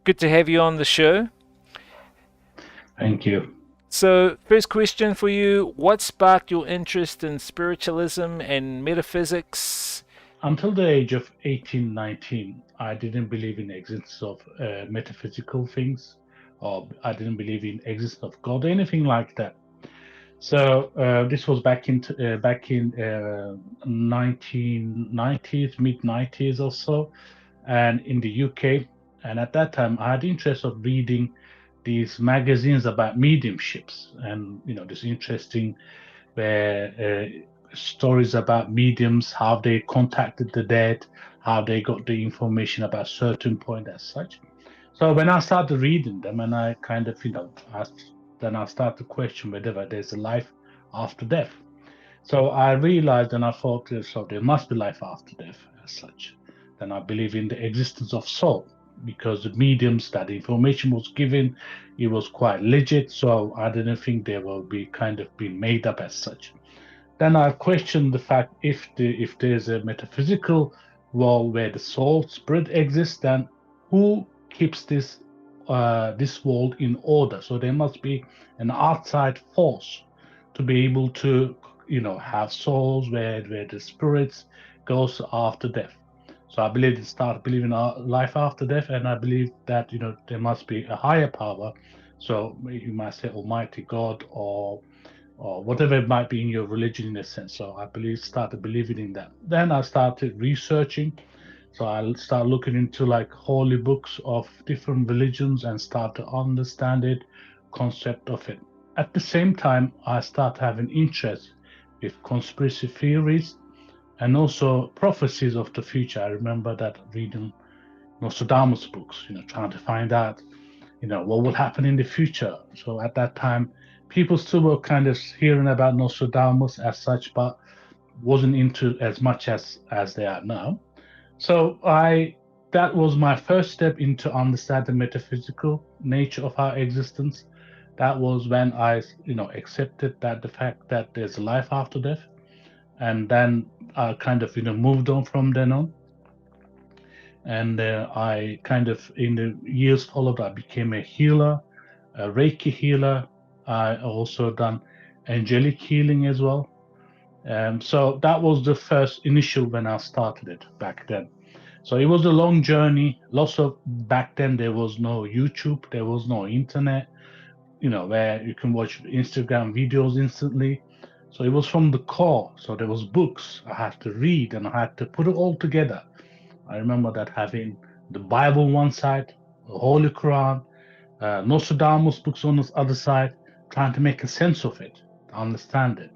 Good to have you on the show. Thank you. So, first question for you: what sparked your interest in spiritualism and metaphysics? Until the age of 18, 19, I didn't believe in the existence of metaphysical things, or I didn't believe in existence of God, anything like that. So this was back in 1990s, mid 90s or so, and in the UK. And at that time, I had interest of reading these magazines about mediumships, and this interesting where stories about mediums, how they contacted the dead, how they got the information about certain point as such. So when I started reading them, and I kind of asked, then I started to question whether there's a life after death. So I realized, and I thought, so there must be life after death as such. Then I believe in the existence of soul, because the mediums that the information was given, it was quite legit. So I didn't think they will be kind of being made up as such. Then I question the fact, if there's a metaphysical world where the soul spirit exists, then who keeps this world in order? So there must be an outside force to be able to have souls where the spirits goes after death. So I believe it start believing life after death, and I believe that there must be a higher power. So you might say Almighty God, or whatever it might be in your religion in a sense. So I started believing in that. Then I started researching. So I started looking into like holy books of different religions and start to understand it, concept of it. At the same time, I start having interest with conspiracy theories and also prophecies of the future. I remember that reading Nostradamus books, trying to find out what will happen in the future. So at that time, people still were kind of hearing about Nostradamus as such, but wasn't into as much as they are now. So I that was my first step into understand the metaphysical nature of our existence. That was when I, accepted that the fact that there's a life after death, and then I kind of, moved on from then on. And I kind of, in the years followed, I became a healer, a Reiki healer. I also done angelic healing as well. So that was the first initial when I started it back then. So it was a long journey. Lots of back then there was no YouTube, there was no internet, where you can watch Instagram videos instantly. So it was from the core. So there was books I had to read and I had to put it all together. I remember that having the Bible on one side, the Holy Quran, Nostradamus books on the other side, trying to make a sense of it, understand it,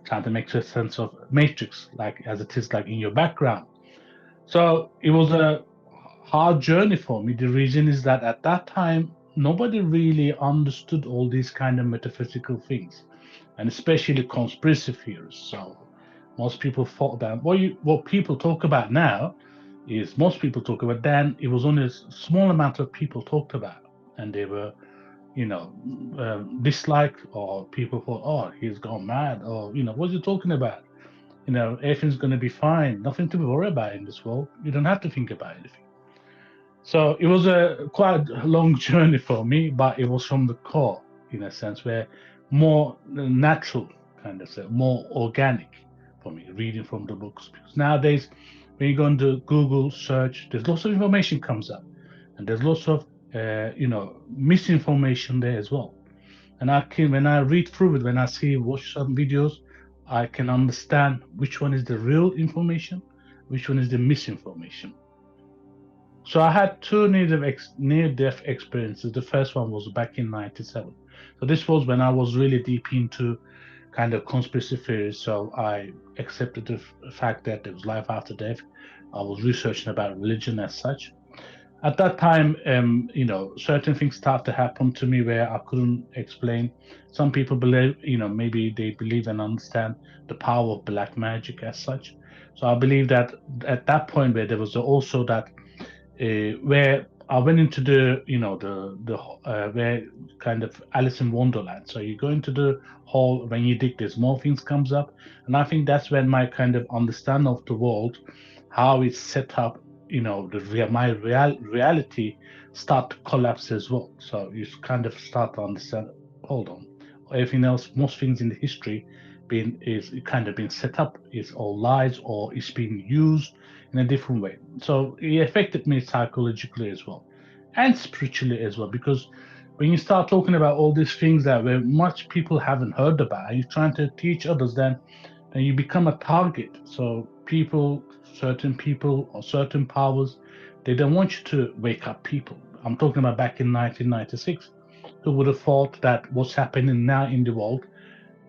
trying to make a sense of Matrix, like as it is like in your background. So it was a hard journey for me. The reason is that at that time, nobody really understood all these kind of metaphysical things, and especially conspiracy theories. So most people thought that what people talk about now is most people talk about. Then it was only a small amount of people talked about, and they were disliked, or people thought, oh, he's gone mad, or what's he talking about? Everything's going to be fine. Nothing to worry about in this world. You don't have to think about anything. So it was a quite long journey for me, but it was from the core, in a sense, where more natural, kind of say, more organic for me, reading from the books. Because nowadays, when you go into Google search, there's lots of information comes up, and there's lots of misinformation there as well. And when I read through it, when I watch some videos, I can understand which one is the real information, which one is the misinformation. So I had two near-death experiences. The first one was back in '97. So this was when I was really deep into kind of conspiracy theories. So I accepted the fact that there was life after death. I was researching about religion as such. At that time, certain things start to happen to me where I couldn't explain. Some people believe, maybe they believe and understand the power of black magic as such. So I believe that at that point where there was also that where I went into the, where kind of Alice in Wonderland. So you go into the hall, when you dig, there's more things comes up, and I think that's when my kind of understanding of the world, how it's set up, my reality start to collapse as well. So you kind of start to understand, hold on, everything else, most things in the history is kind of been set up, is all lies, or it's being used in a different way. So it affected me psychologically as well, and spiritually as well, because when you start talking about all these things that much people haven't heard about, and you're trying to teach others, then you become a target. So certain people or certain powers, they don't want you to wake up people. I'm talking about back in 1996. Who would have thought that what's happening now in the world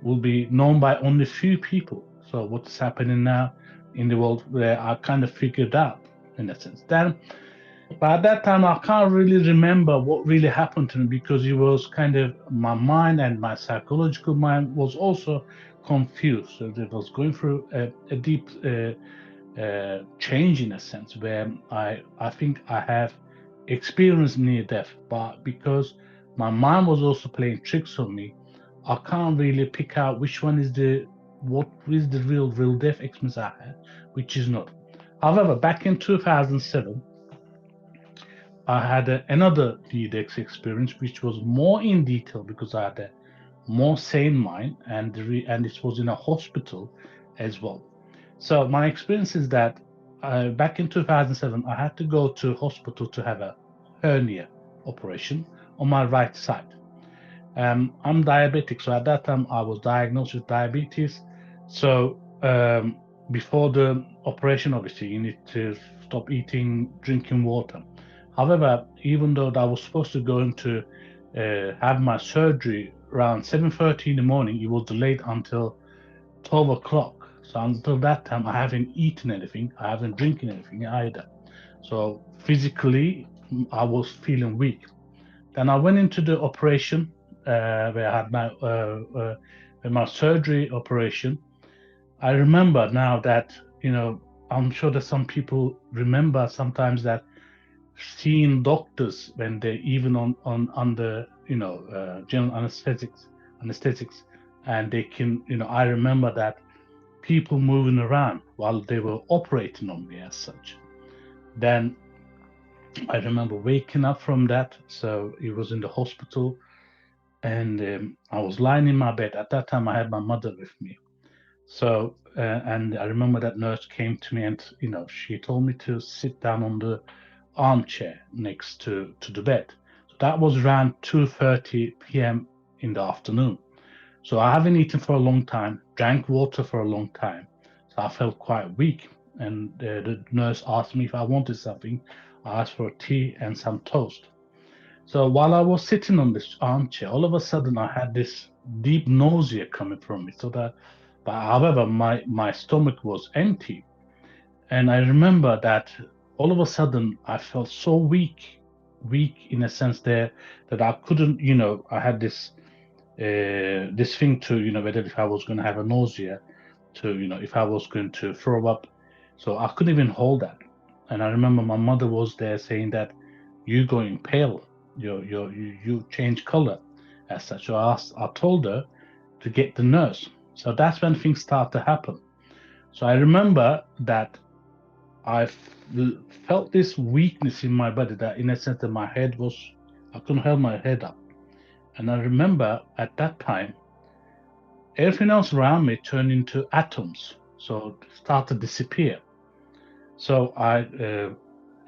will be known by only few people? So what's happening now in the world, where I kind of figured out in a sense. Then, but at that time, I can't really remember what really happened to me, because it was kind of my mind, and my psychological mind was also confused. So it was going through a deep change in a sense, where I think I have experienced near death, but because my mind was also playing tricks on me, I can't really pick out which one is what is the real death experience I had, which is not. However, back in 2007, I had another near-death experience, which was more in detail, because I had a more sane mind, and it was in a hospital as well. So my experience is that back in 2007, I had to go to hospital to have a hernia operation on my right side. I'm diabetic, so at that time I was diagnosed with diabetes. So before the operation, obviously, you need to stop eating, drinking water. However, even though I was supposed to go into have my surgery around 7:30 in the morning, it was delayed until 12 o'clock. So until that time, I haven't eaten anything, I haven't drinking anything either. So physically, I was feeling weak. Then I went into the operation, where I had my surgery operation. I remember now that, I'm sure that some people remember sometimes that seeing doctors when they even on under general anesthetics, and they can, I remember that people moving around while they were operating on me as such. Then I remember waking up from that. So it was in the hospital, and I was lying in my bed. At that time, I had my mother with me. So, and I remember that nurse came to me, and she told me to sit down on the armchair next to the bed. So that was around 2:30 p.m. in the afternoon. So I haven't eaten for a long time, drank water for a long time. So I felt quite weak. And the nurse asked me if I wanted something. I asked for tea and some toast. So while I was sitting on this armchair, all of a sudden I had this deep nausea coming from me. But however, my stomach was empty. And I remember that all of a sudden I felt so weak in a sense there, that I couldn't, I had this thing to, whether if I was going to have a nausea, to, if I was going to throw up. So I couldn't even hold that. And I remember my mother was there saying that you're going pale, you change color as such. So I told her to get the nurse. So that's when things start to happen. So I remember that I felt this weakness in my body, that in a sense that I couldn't hold my head up. And I remember at that time, everything else around me turned into atoms. So it started to disappear. So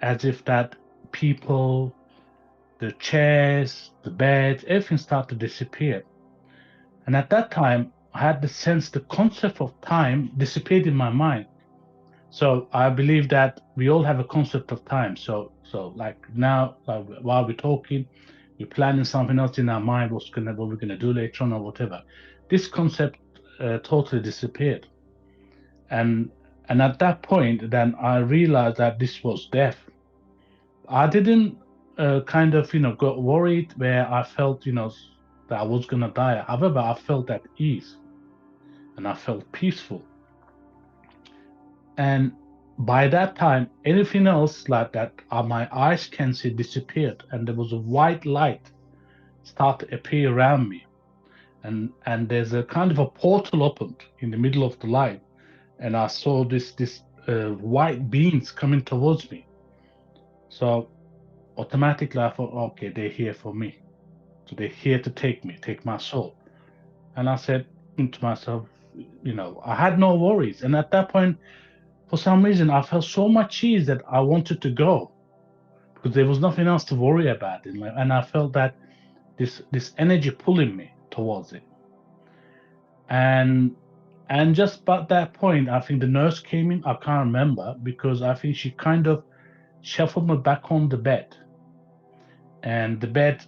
as if that people, the chairs, the beds, everything started to disappear. And at that time, I had the sense, the concept of time disappeared in my mind. So I believe that we all have a concept of time. So like now, while we're talking, we're planning something else in our mind, what we're gonna do later on or whatever. This concept totally disappeared. And at that point, then I realized that this was death. I didn't kind of, got worried where I felt, that I was gonna die. However, I felt at ease and I felt peaceful. And by that time, anything else like that my eyes can see disappeared, and there was a white light start to appear around me. And there's a kind of a portal opened in the middle of the light, and I saw this white beings coming towards me. So automatically I thought, okay, they're here for me. So they're here to take my soul. And I said to myself, I had no worries. And at that point, for some reason, I felt so much ease that I wanted to go because there was nothing else to worry about in life. And I felt that this energy pulling me towards it. And just about that point, I think the nurse came in. I can't remember because I think she kind of shuffled me back on the bed. And the bed,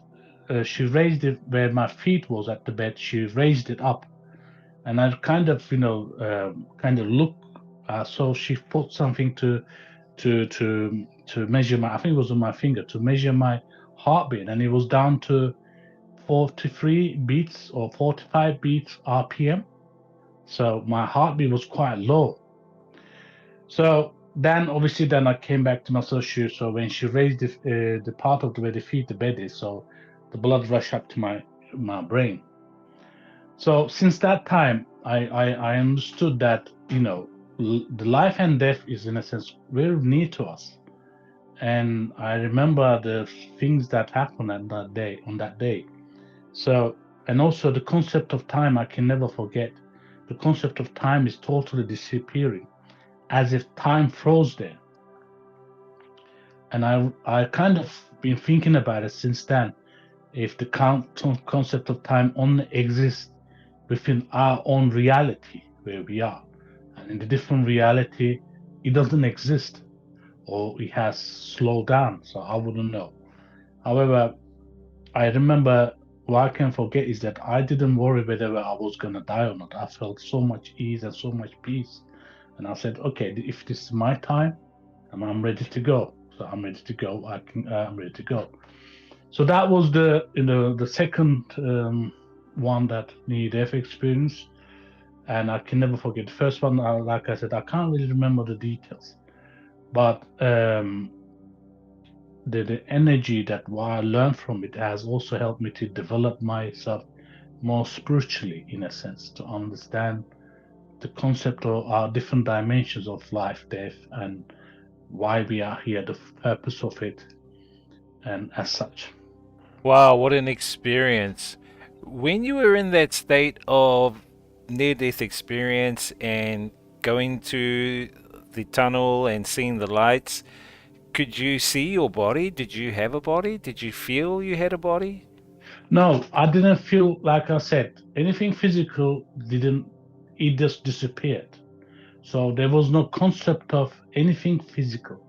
she raised it where my feet was at the bed. She raised it up, and I kind of, kind of look. So she put something to measure my. I think it was on my finger to measure my heartbeat, and it was down to 43 beats or 45 beats RPM. So my heartbeat was quite low. So then, obviously, then I came back to my social. So when she raised the part of where the feet, the bed is, so the blood rushed up to my brain. So since that time, I understood that the life and death is in a sense very near to us, and I remember the things that happened on that day. So, and also the concept of time I can never forget. The concept of time is totally disappearing, as if time froze there. And I kind of been thinking about it since then. If the concept of time only exists within our own reality where we are, and in the different reality, it doesn't exist or it has slowed down. So I wouldn't know. However, I remember what I can forget is that I didn't worry whether I was gonna die or not. I felt so much ease and so much peace, and I said, okay, if this is my time, and I'm ready to go. So I'm ready to go. I'm ready to go. So that was the second one that near-death experience, and I can never forget. The first one, like I said, I can't really remember the details, but the energy that what I learned from it has also helped me to develop myself more spiritually, in a sense, to understand the concept of our different dimensions of life, death, and why we are here, the purpose of it, and as such. Wow, what an experience. When you were in that state of near death experience and going to the tunnel and seeing the lights, could you see your body? Did you have a body? Did you feel you had a body? No, I didn't feel, like I said, anything physical didn't, it just disappeared. So there was no concept of anything physical,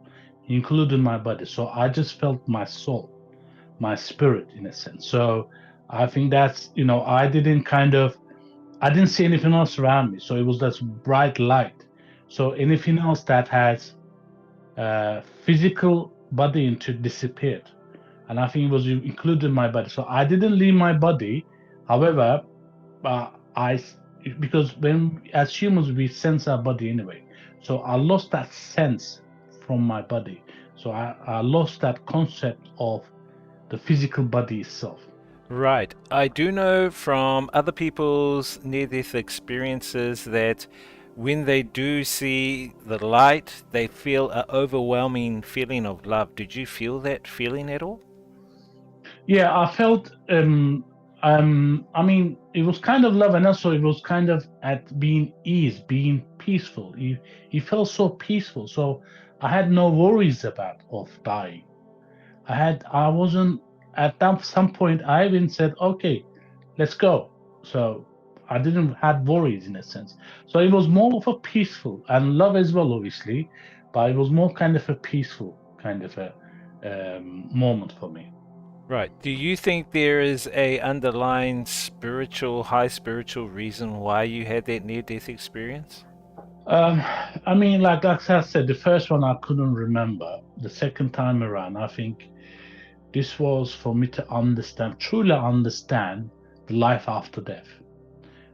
including my body. So I just felt my soul, my spirit, in a sense. So I think that's, I didn't see anything else around me. So it was this bright light. So anything else that has physical body into disappeared. And I think it was included my body. So I didn't leave my body. However, I because when as humans we sense our body anyway. So I lost that sense from my body. So I lost that concept of the physical body itself. Right. I do know from other people's near death experiences that when they do see the light, they feel an overwhelming feeling of love. Did you feel that feeling at all? Yeah, I felt I mean it was kind of love and also it was kind of at being ease, being peaceful. You felt so peaceful. So I had no worries about of dying. I wasn't at that some point I even said, okay, let's go. So I didn't had worries in a sense. So it was more of a peaceful and love as well, obviously, but it was more kind of a peaceful kind of a moment for me. Right. Do you think there is a underlying spiritual, high spiritual reason why you had that near death experience? Um, I mean, like I said, the first one I couldn't remember. The second time around, I think this was for me to understand, truly understand the life after death.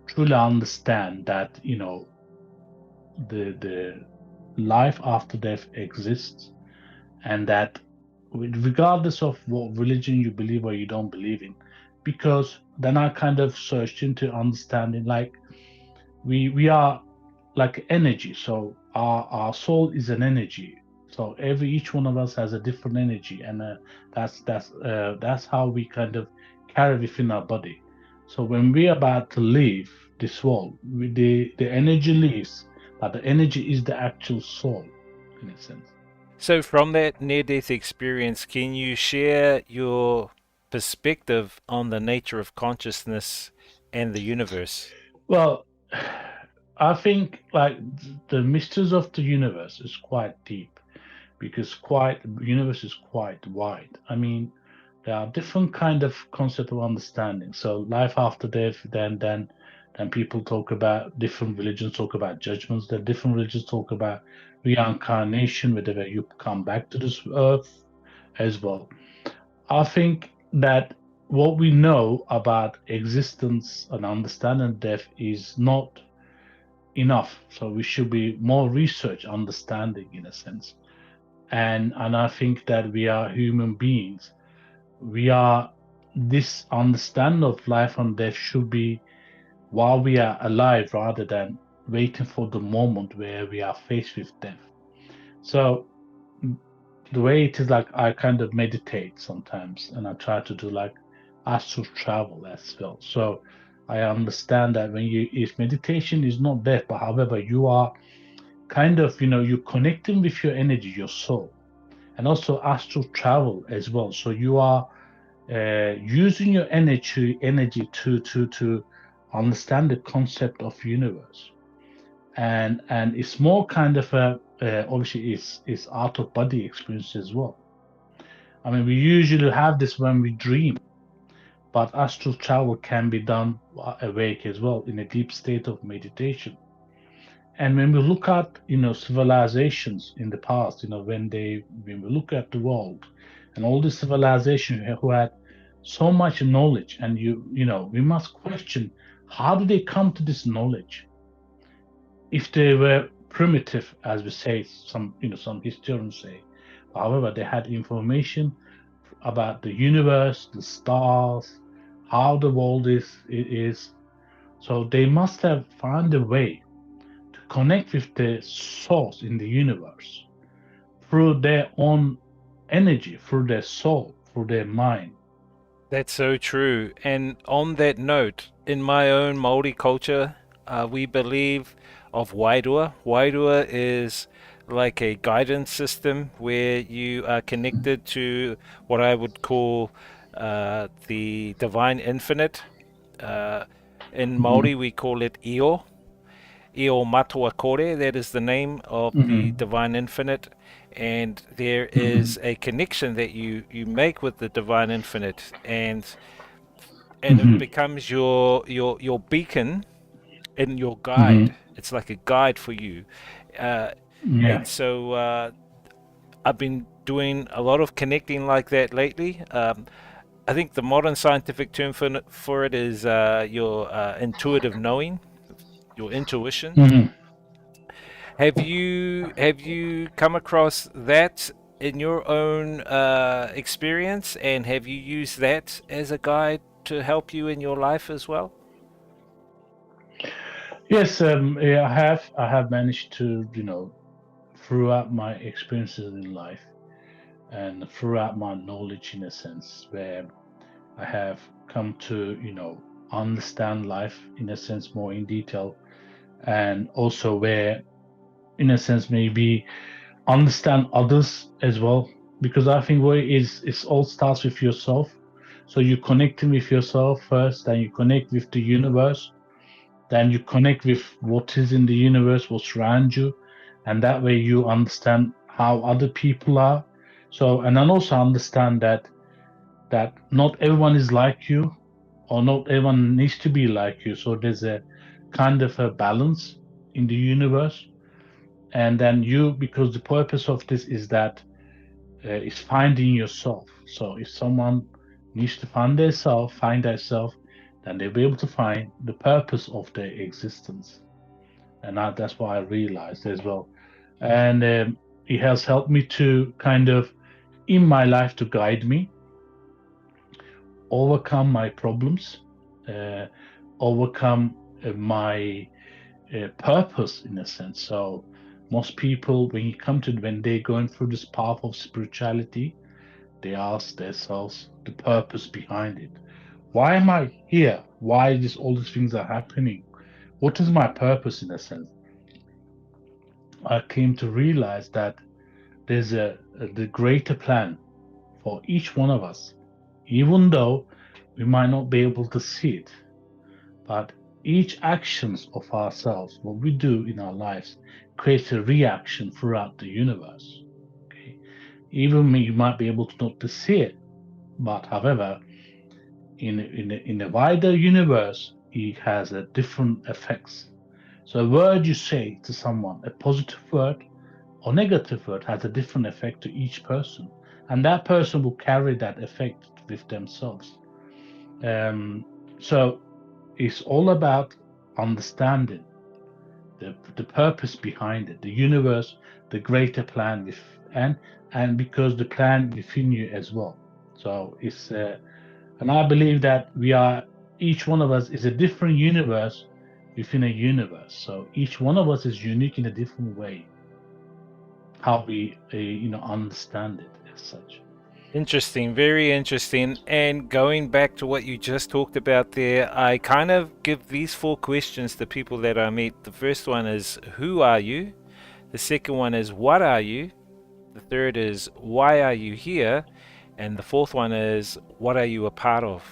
Truly understand that, the life after death exists, and that regardless of what religion you believe or you don't believe in, because then I kind of searched into understanding like we are like energy. So our soul is an energy. So each one of us has a different energy, and that's how we kind of carry within our body. So when we're about to leave this world, the energy leaves, but the energy is the actual soul, in a sense. So, from that near death experience, can you share your perspective on the nature of consciousness and the universe? Well, I think like the mysteries of the universe is quite deep because quite the universe is quite wide. I mean, there are different kind of concept of understanding. So life after death, then people talk about different religions talk about judgments. Then different religions talk about reincarnation, whether you come back to this earth as well. I think that what we know about existence and understanding death is not enough. So we should be more research understanding in a sense. And I think that we are human beings. We are this understanding of life and death should be while we are alive rather than waiting for the moment where we are faced with death. So the way it is, like I kind of meditate sometimes and I try to do like astral travel as well. So I understand that when you if meditation is not death, but however you are kind of you're connecting with your energy, your soul, and also astral travel as well. So you are using your energy to understand the concept of universe, and it's more kind of a obviously it's out of body experience as well. I mean, we usually have this when we dream, but astral travel can be done awake as well in a deep state of meditation. And when we look at civilizations in the past, when we look at the world and all the civilizations who had so much knowledge, and we must question how did they come to this knowledge? If they were primitive, as we say, some historians say, however, they had information about the universe, the stars, how the world is. So they must have found a way to connect with the source in the universe through their own energy, through their soul, through their mind. That's so true. And on that note, in my own Maori culture, we believe of Wairua. Wairua is like a guidance system where you are connected to what I would call the divine infinite. Uh, in Hmm. Maori, we call it Io. Io Matua Kore, that is the name of the Hmm. divine infinite. And there Hmm. is a connection that you make with the divine infinite, and it Hmm. becomes your beacon and your Hmm. guide. It's like a guide for you. Uh, Yeah. and so I've been doing a lot of connecting like that lately. I think the modern scientific term for it is your intuitive knowing, your intuition. Hmm. Have you come across that in your own experience, and have you used that as a guide to help you in your life as well? Yes, yeah, I have managed to, throughout my experiences in life and throughout my knowledge, in a sense, where I have come to, understand life in a sense more in detail, and also where, in a sense, maybe understand others as well. Because I think where it all starts with yourself. So you connecting with yourself first, then you connect with the universe, then you connect with what is in the universe, what's around you, and that way you understand how other people are. So, and then also understand that not everyone is like you, or not everyone needs to be like you. So there's a kind of a balance in the universe, and then because the purpose of this is that is finding yourself. So if someone needs to find themselves, then they'll be able to find the purpose of their existence. And that's what I realized as well. And it has helped me to kind of in my life to guide me, overcome my problems, uh, overcome my purpose in a sense. So Most people, when they're going through this path of spirituality, they ask themselves the purpose behind it. Why am I here? Why all these things are happening? What is my purpose in a sense? I came to realize that there's the greater plan for each one of us, even though we might not be able to see it. But each actions of ourselves, what we do in our lives, creates a reaction throughout the universe. Okay? Even you might be able to not to see it, but however, in a wider universe, it has a different effects. So a word you say to someone, a positive word or negative word, has a different effect to each person, and that person will carry that effect with themselves. So it's all about understanding the purpose behind it, the universe, the greater plan with, and because the plan within you as well. So it's and I believe that each one of us is a different universe within a universe. So each one of us is unique in a different way, how we understand it as such. Interesting, very interesting. And going back to what you just talked about there, I kind of give these 4 questions to people that I meet. The first one is, who are you? The second one is, what are you? The third is, why are you here? And the fourth one is, what are you a part of?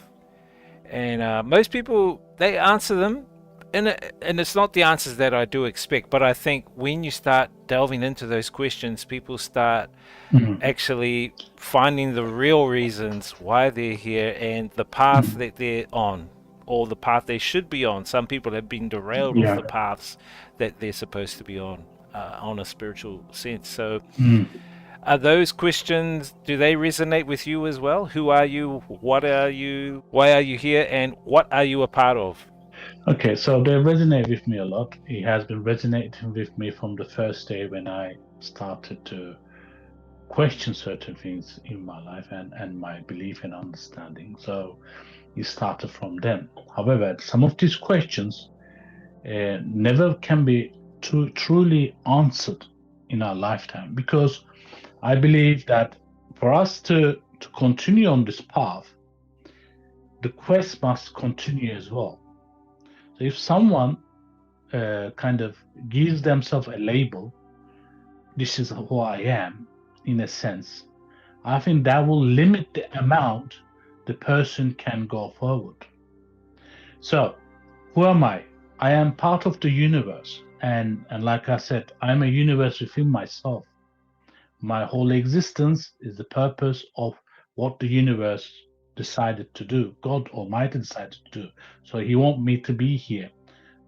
And most people, they answer them, and it's not the answers that I do expect, but I think when you start delving into those questions, people start Mhm. actually finding the real reasons why they're here and the path Mhm. that they're on, or the path they should be on. Some people have been derailed off Yeah. the paths that they're supposed to be on a spiritual sense. So Mm. are those questions, do they resonate with you as well? Who are you? What are you? Why are you here? And what are you a part of? Okay, so they resonate with me a lot. It has been resonating with me from the first day when I started to question certain things in my life and my belief and understanding. So it started from them. However, some of these questions never can be truly answered in our lifetime, because I believe that for us to continue on this path, the quest must continue as well. So if someone kind of gives themselves a label, this is who I am, in a sense, I think that will limit the amount the person can go forward. So, who am I? I am part of the universe, and like I said, I'm a universe within myself. My whole existence is the purpose of what the universe decided to do. God Almighty decided to do. So He wants me to be here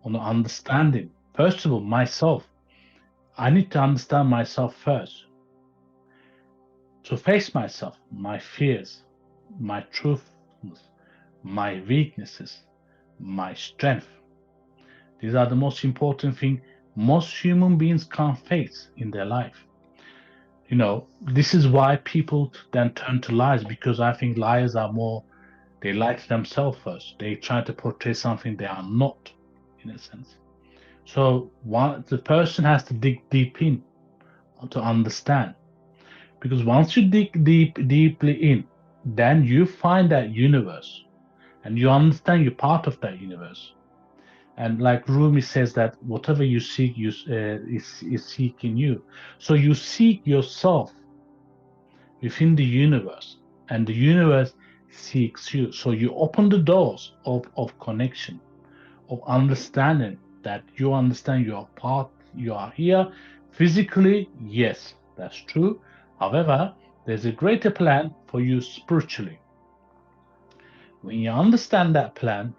on understanding. First of all, myself. I need to understand myself first. To face myself, my fears, my truthfulness, my weaknesses, my strength. These are the most important thing most human beings can't face in their life. This is why people then turn to lies, because I think liars are more, they lie to themselves first. They try to portray something they are not, in a sense. So the person has to dig deep in to understand. Because once you dig deeply in, then you find that universe and you understand you're part of that universe. And like Rumi says, that whatever you seek, is seeking you. So you seek yourself within the universe, and the universe seeks you. So you open the doors of connection, of understanding, that you understand you are part, you are here physically. Yes, that's true. However, there's a greater plan for you spiritually. When you understand that plan,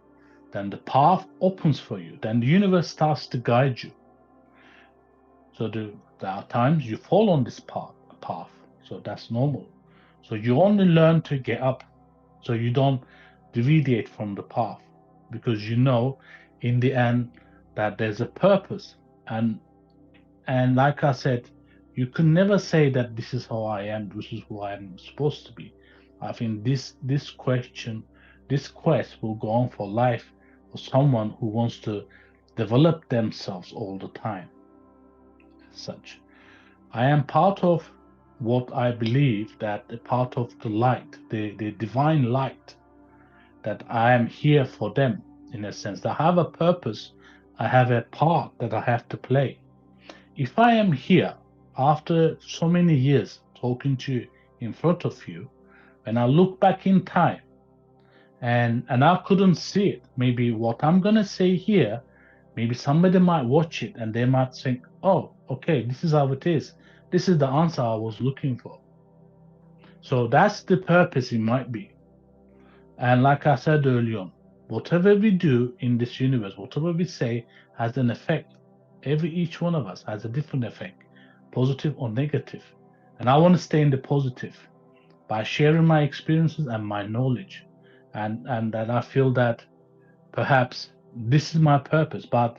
then the path opens for you. Then the universe starts to guide you. So there are times you fall on this path. So that's normal. So you only learn to get up. So you don't deviate from the path, because you know in the end that there's a purpose. And like I said, you can never say that this is how I am, this is who I am supposed to be. I think this quest will go on for life, for someone who wants to develop themselves all the time. such. I am part of what I believe that a part of the light, the divine light, that I am here for them, in a sense. I have a purpose, I have a part that I have to play. If I am here after so many years talking to you in front of you, when I look back in time and I couldn't see it, maybe what I'm gonna say here, maybe somebody might watch it and they might think, oh, okay, this is how it is. This is the answer I was looking for. So that's the purpose it might be. And like I said earlier on, whatever we do in this universe, whatever we say has an effect. Each one of us has a different effect, positive or negative. And I want to stay in the positive by sharing my experiences and my knowledge. And that I feel that perhaps this is my purpose, but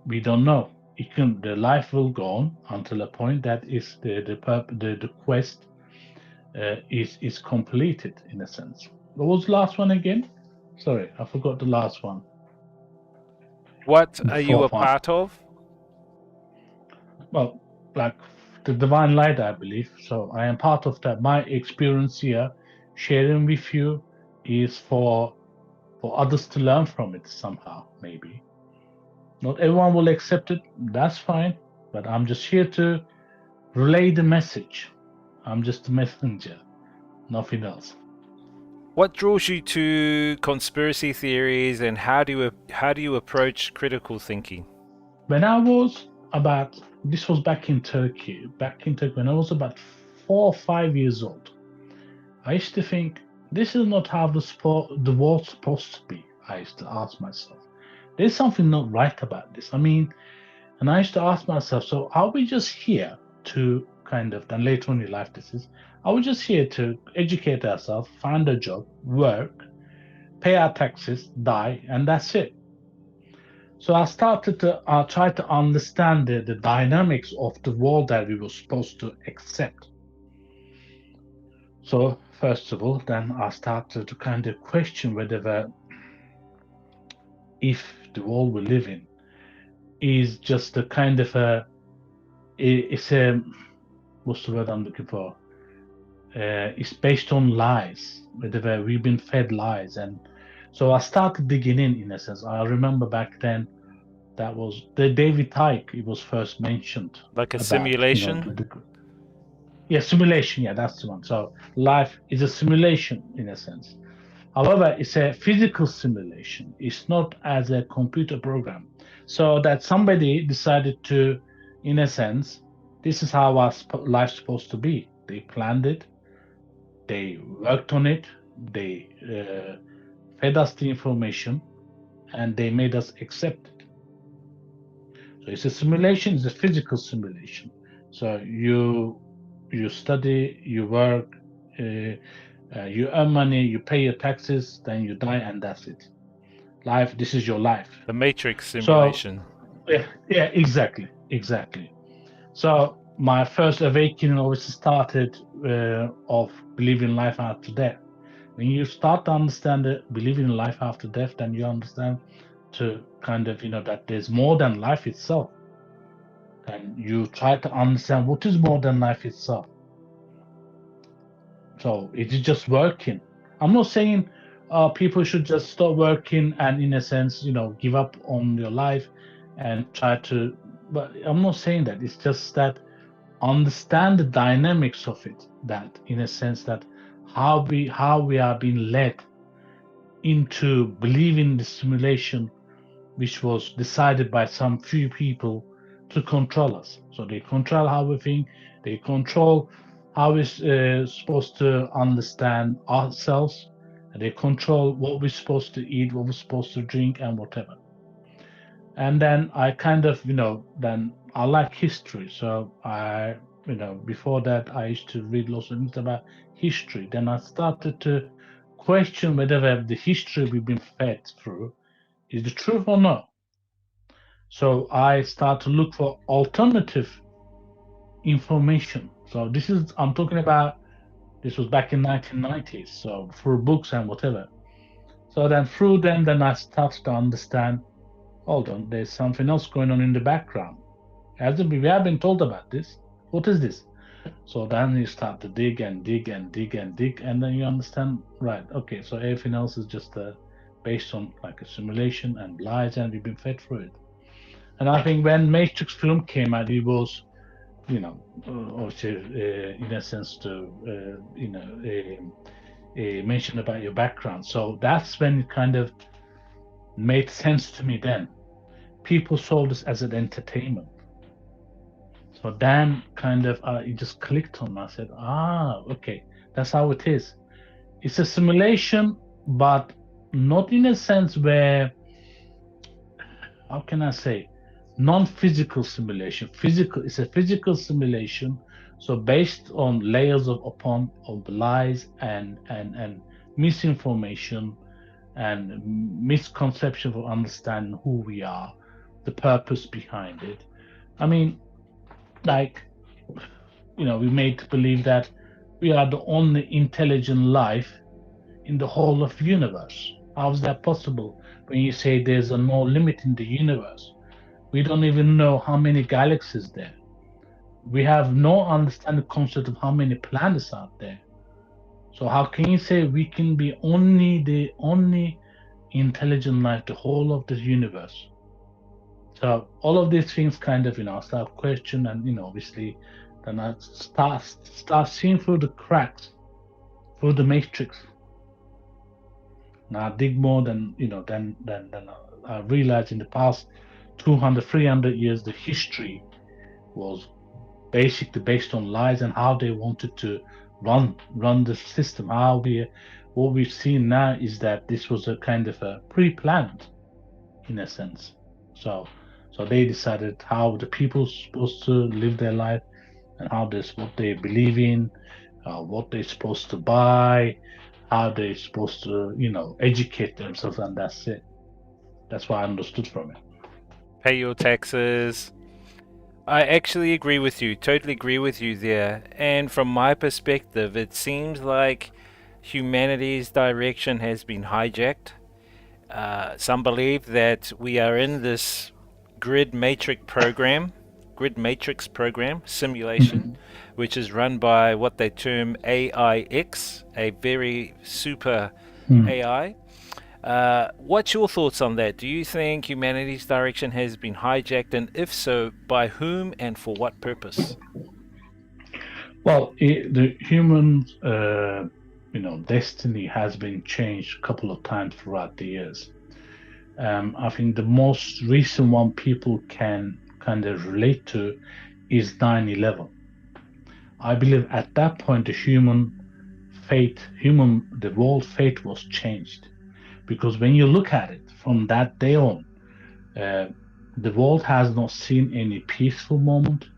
we don't know. The life will go on until a point that is the quest is completed, in a sense. What was the last one again? Sorry, I forgot the last one. What The are you a fourth one. part of? Well, like the divine light, I believe. So I am part of that. My experience here, sharing with you, is for others to learn from it somehow, maybe. Not everyone will accept it, that's fine. But I'm just here to relay the message. I'm just a messenger, nothing else. What draws you to conspiracy theories, and how do you approach critical thinking? When I was about, this was back in Turkey, when I was about 4 or 5 years old, I used to think, this is not how the world's supposed to be. I used to ask myself, there's something not right about this. I mean, and I used to ask myself, so are we just here to kind of, then later on in life are we just here to educate ourselves, find a job, work, pay our taxes, die, and that's it? So I started to try to understand the dynamics of the world that we were supposed to accept. So first of all, then I started to kind of question whether if the world we live in is just a kind of it's a, what's the word I'm looking for? It's based on lies, whether we've been fed lies. And so I started digging in a sense. I remember back then, that was the David Icke, it was first mentioned. Like a About, simulation? Yeah, simulation, yeah, that's the one. So life is a simulation in a sense. However, it's a physical simulation. It's not as a computer program. So that somebody decided to, in a sense, this is how our life's supposed to be. They planned it, they worked on it, they fed us the information, and they made us accept it. So it's a simulation, it's a physical simulation. So you study, you work, you earn money, you pay your taxes, then you die, and that's it. Life, this is your life. The Matrix So simulation. yeah, exactly. So my first awakening always started of believing life after death. When you start to understand believing in life after death, then you understand to kind of, that there's more than life itself. And you try to understand what is more than life itself. So it is just working. I'm not saying people should just stop working and, in a sense, give up on your life and try to. But I'm not saying that. It's just that understand the dynamics of it. That, in a sense, that how we are being led into believing the simulation, which was decided by some few people to control us. So they control how we think. They control how we're supposed to understand ourselves, and they control what we're supposed to eat, what we're supposed to drink, and whatever. And then I kind of, then I like history. So I, before that, I used to read lots of things about history. Then I started to question whether the history we've been fed through is the truth or not. So I start to look for alternative information. So I'm talking about, this was back in 1990s, so through books and whatever. So then through them, then I started to understand, hold on, there's something else going on in the background. Hasn't been, we have been told about this. What is this? So then you start to dig and dig and dig and dig, and then you understand, right? Okay, so everything else is just based on like a simulation and lies, and we've been fed through it. And I think when Matrix film came out, it was, obviously, in a sense, to mention about your background. So that's when it kind of made sense to me. Then people saw this as an entertainment. So then kind of it just clicked on me. I said, okay, that's how it is. It's a simulation, but not in a sense where, how can I say, non-physical simulation. It's a physical simulation. So based on layers of lies and misinformation and misconception for understanding who we are, the purpose behind it. I mean, like, we made to believe that we are the only intelligent life in the whole of the universe. How is that possible when you say there's no limit in the universe? We don't even know how many galaxies there. We have no understanding concept of how many planets out there. So how can you say we can be the only intelligent life, the whole of the universe? So all of these things kind of, I start question, and obviously then I start seeing through the cracks, through the matrix. Now I dig more than I realized in the past 200, 300 years, the history was basically based on lies and how they wanted to run the system. What we've seen now is that this was a kind of a pre-planned, in a sense. So they decided how the people supposed to live their life and what they believe in, what they're supposed to buy, how they're supposed to, educate themselves, and that's it. That's what I understood from it. Pay your taxes. I actually agree with you, totally agree with you there. And from my perspective, it seems like humanity's direction has been hijacked. Some believe that we are in this grid matrix program simulation, Mhm. which is run by what they term AIX, a very super Mm. AI. What's your thoughts on that? Do you think humanity's direction has been hijacked, and if so, by whom and for what purpose? Well, the human, destiny has been changed a couple of times throughout the years. I think the most recent one people can kind of relate to is 9/11. I believe at that point the world fate was changed, because when you look at it from that day on, uh, the world has not seen any peaceful moment.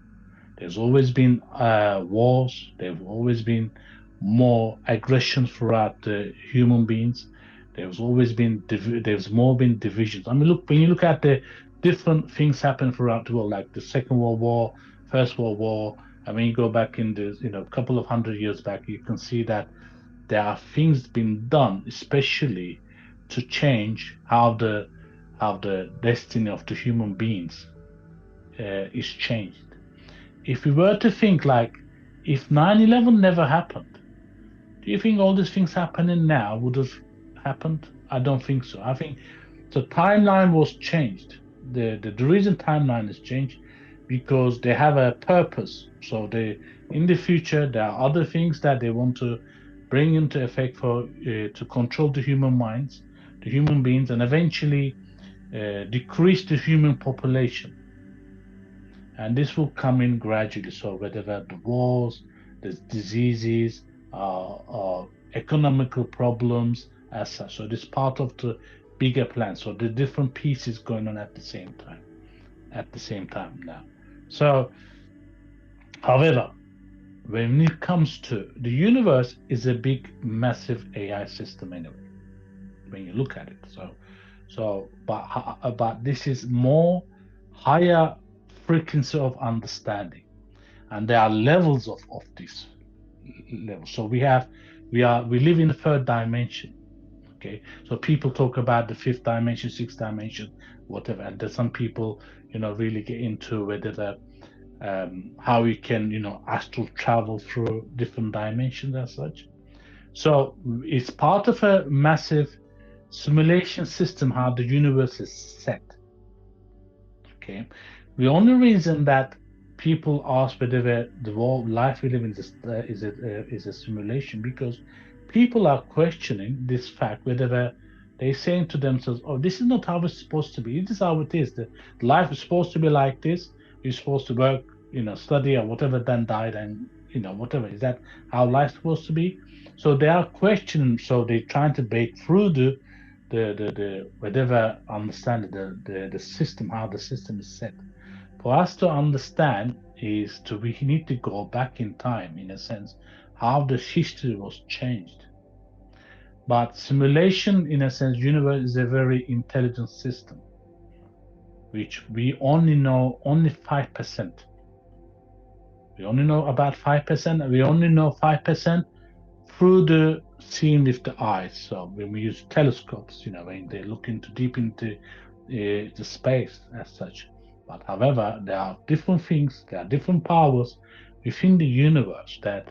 There's always been wars. There's always been more aggression throughout the human beings. There's more been divisions. I mean, look, when you look at the different things happen throughout the world, like the Second World War, First World War. I mean, you go back in the a couple of hundred years back, you can see that there are things being done, especially to change how the destiny of the human beings is changed. If we were to think like, if 9/11 never happened, do you think all these things happening now would have happened? I don't think so. I think the timeline was changed. The reason timeline is changed because they have a purpose. So they in the future there are other things that they want to bring into effect for to control the human minds, the human beings, and eventually decrease the human population. And this will come in gradually. So whether that the wars, the diseases, economical problems, as such. So this part of the bigger plan. So the different pieces going on at the same time. At the same time now. So, however, when it comes to the universe, is a big, massive AI system anyway. When you look at it, but this is more higher frequency of understanding, and there are levels of this level. So we live in the third dimension. Okay, so people talk about the fifth dimension, sixth dimension, whatever, and there's some people really get into whether how we can, astral travel through different dimensions as such. So it's part of a massive simulation system how the universe is set. Okay, the only reason that people ask whether the world life we live in is a simulation, because people are questioning this fact whether they're saying to themselves, "Oh, this is not how it's supposed to be. This is how it is. The life is supposed to be like this. You're supposed to work, study or whatever, then die, and whatever. Is that how life's supposed to be?" So they are questioning. So they're trying to break through the whatever understand the system, how the system is set. For us to understand is we need to go back in time, in a sense, how the history was changed. But simulation, in a sense, universe is a very intelligent system, which we only know only 5%. We only know about 5%. We only know 5% through the seeing with the eyes. So when we use telescopes, when they look deep into the space as such. But however, there are different things, there are different powers within the universe that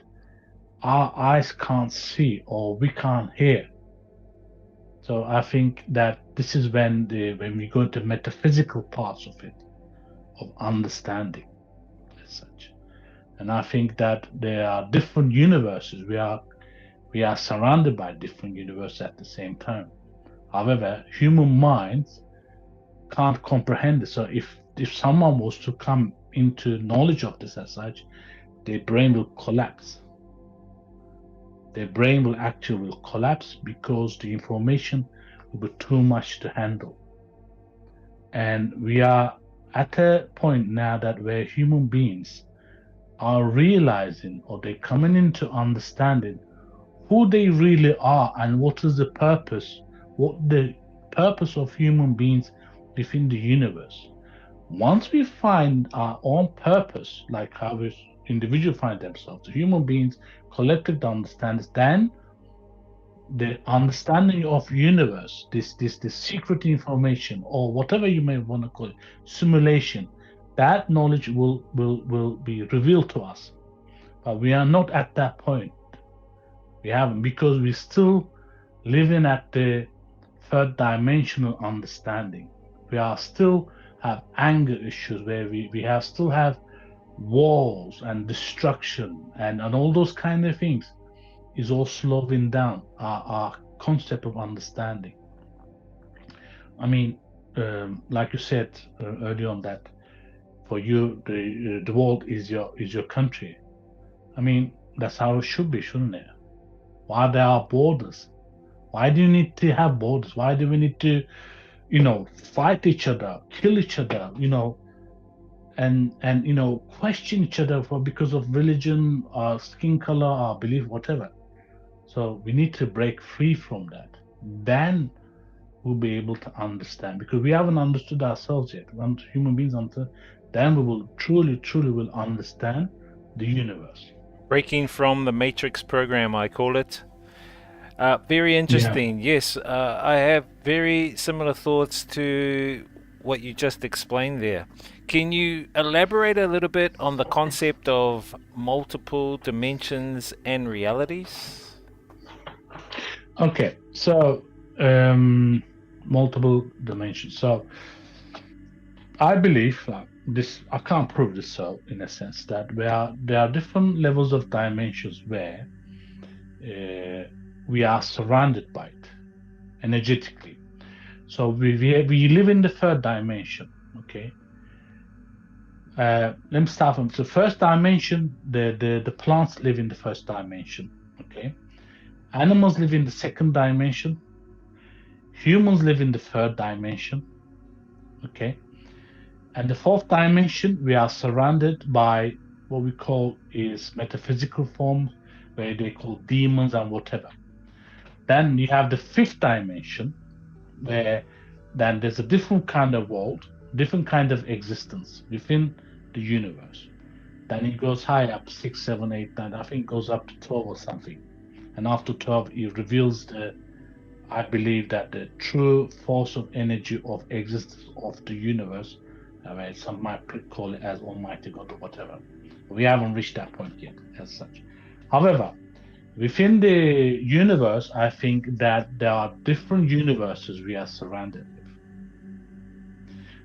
our eyes can't see or we can't hear. So I think that this is when we go into metaphysical parts of it, of understanding as such. And I think that there are different universes. We are surrounded by different universes at the same time. However, human minds can't comprehend it. So if someone was to come into knowledge of this as such, their brain will collapse. Their brain will actually collapse because the information will be too much to handle. And we are at a point now that where human beings are realizing, or they're coming into understanding who they really are and what is the purpose, what the purpose of human beings within the universe. Once we find our own purpose, like how we individuals find themselves, the human beings collectively understands, then the understanding of universe, this secret information, or whatever you may want to call it, simulation, that knowledge will be revealed to us. But we are not at that point. We haven't, because we still living at the third dimensional understanding. We are still have anger issues where we have still have wars and destruction and all those kind of things is all slowing down our concept of understanding. I mean, like you said earlier on, that for you the world is your country. I mean, that's how it should be, shouldn't it? Why there are borders? Why do you need to have borders? Why do we need to, fight each other, kill each other, and question each other for because of religion or skin color or belief, whatever? So we need to break free from that. Then we'll be able to understand, because we haven't understood ourselves yet. Once human beings understand, then we will truly will understand the universe. Breaking from the matrix program, I call it. Very Yeah. interesting. Yes, I have very similar thoughts to what you just explained there. Can you elaborate a little bit on the concept of multiple dimensions and realities? Okay. So multiple dimensions. So I believe this. I can't prove this, so in a sense that there are different levels of dimensions where uh, we are surrounded by it energetically. So we live in the third dimension. Okay. Let me start from the first dimension. The plants live in the first dimension. Okay. Animals live in the second dimension. Humans live in the third dimension. Okay. And the fourth dimension, we are surrounded by what we call is metaphysical forms, where they call demons and whatever. Then you have the fifth dimension, where then there's a different kind of world, different kind of existence within the universe. Then it goes high up, six, seven, eight, nine. I think it goes up to 12 or something. And after 12, it reveals I believe that the true force of energy of existence of the universe, where some might call it as Almighty God or whatever. We haven't reached that point yet, as such. However, within the universe, I think that there are different universes we are surrounded with.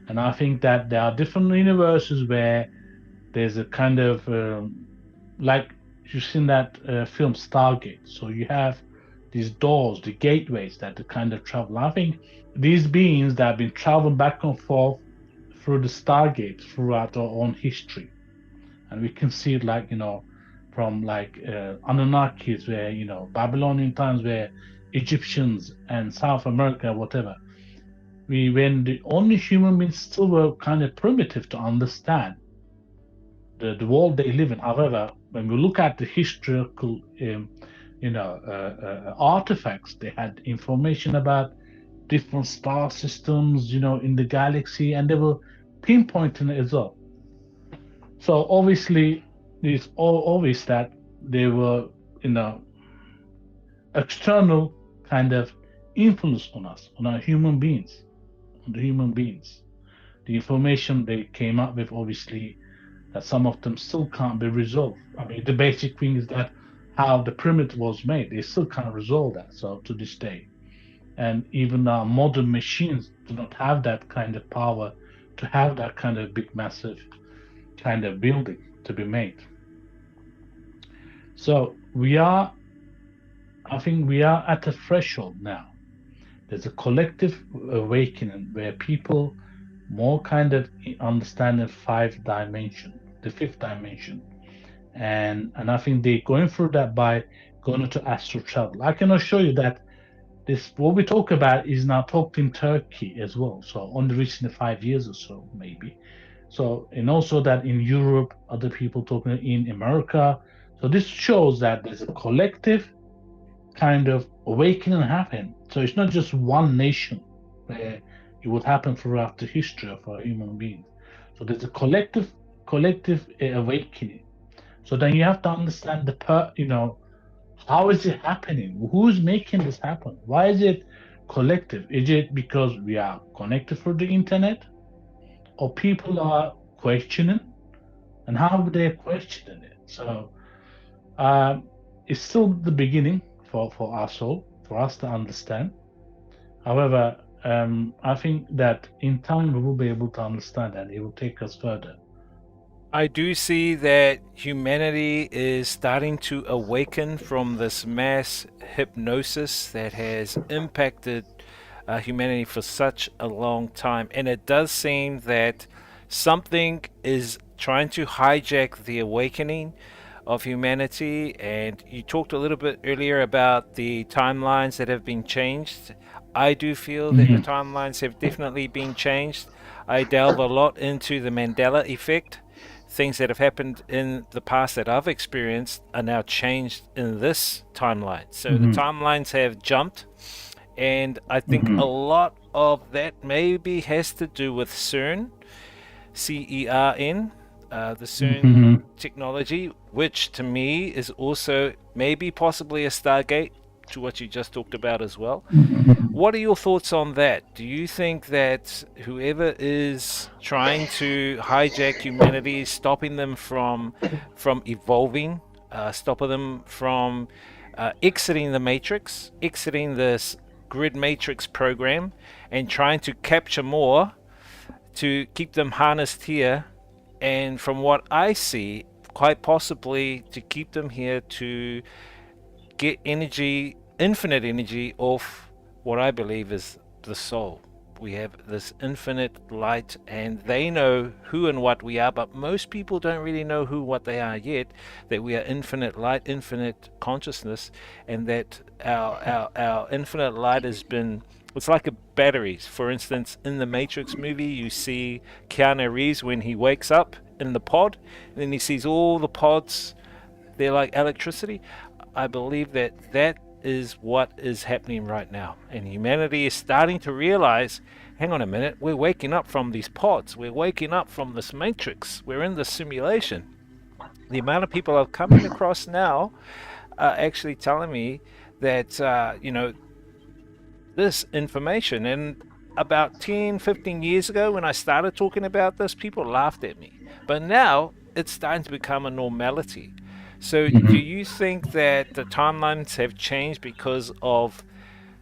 And I think that there are different universes where there's a kind of, like you've seen that film Stargate. So you have these doors, the gateways that the kind of travel. I think these beings that have been traveling back and forth through the Stargate throughout our own history. And we can see it like, from like Anunnakis, where, Babylonian times, where Egyptians and South America, whatever. When the only human beings still were kind of primitive to understand the world they live in. However, when we look at the historical, artifacts, they had information about different star systems, in the galaxy, and they were pinpointing it as well. So obviously, it's all obvious that they were, external kind of influence on us, on our human beings, on the human beings. The information they came up with, obviously, that some of them still can't be resolved. I mean, the basic thing is that how the pyramid was made, they still can't resolve that. So to this day, and even our modern machines do not have that kind of power to have that kind of big, massive kind of building to be made. So I think we are at a threshold now. There's a collective awakening where people more kind of understand the the fifth dimension. And I think they're going through that by going into astral travel. I can assure you that what we talk about is now talked in Turkey as well. So only recently 5 years or so, maybe. So, and also that in Europe, other people talking in America. So this shows that there's a collective kind of awakening happening. So it's not just one nation where it would happen throughout the history of our human beings. So there's a collective awakening. So then you have to understand how is it happening? Who's making this happen? Why is it collective? Is it because we are connected through the internet, or people are questioning, and how they're questioning it? So it's still the beginning for us all, for us to understand. However, I think that in time we will be able to understand, and it will take us further. I do see that humanity is starting to awaken from this mass hypnosis that has impacted humanity for such a long time. And it does seem that something is trying to hijack the awakening of humanity. And you talked a little bit earlier about the timelines that have been changed. I do feel that the timelines have definitely been changed. I delve a lot into the Mandela effect. Things that have happened in the past that I've experienced are now changed in this timeline. So the timelines have jumped, and I think a lot of that maybe has to do with CERN, CERN, the CERN technology, which to me is also maybe possibly a Stargate, to what you just talked about as well. What are your thoughts on that? Do you think that whoever is trying to hijack humanity, stopping them from evolving, stopping them from exiting the matrix, exiting this grid matrix program, and trying to capture more to keep them harnessed here, and from what I see, quite possibly to keep them here to get energy, infinite energy, off what I believe is the soul. We have this infinite light, and they know who and what we are, but most people don't really know who, what they are yet. That we are infinite light, infinite consciousness, and that our infinite light has been, it's like a battery. For instance, in the Matrix movie, you see Keanu Reeves when he wakes up in the pod, and then he sees all the pods, they're like electricity. I believe that that is what is happening right now, and humanity is starting to realize, hang on a minute, we're waking up from these pods, we're waking up from this matrix, we're in the simulation. The amount of people I've coming across now are actually telling me that this information, and about 10, 15 years ago when I started talking about this, people laughed at me. But now it's starting to become a normality. So, do Mhm. you think that the timelines have changed because of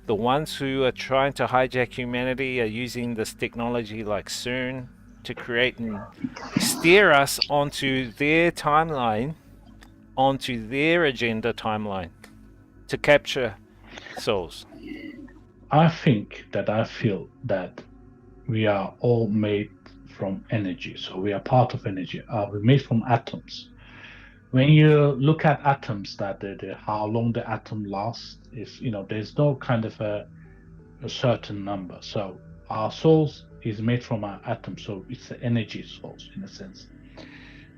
the ones who are trying to hijack humanity are using this technology like CERN to create and steer us onto their timeline, onto their agenda timeline to capture souls? I feel that we are all made from energy. So we are part of energy. We're made from atoms. When you look at atoms, that how long the atom lasts is, there's no kind of a certain number. So our souls is made from our atoms. So it's the energy source in a sense.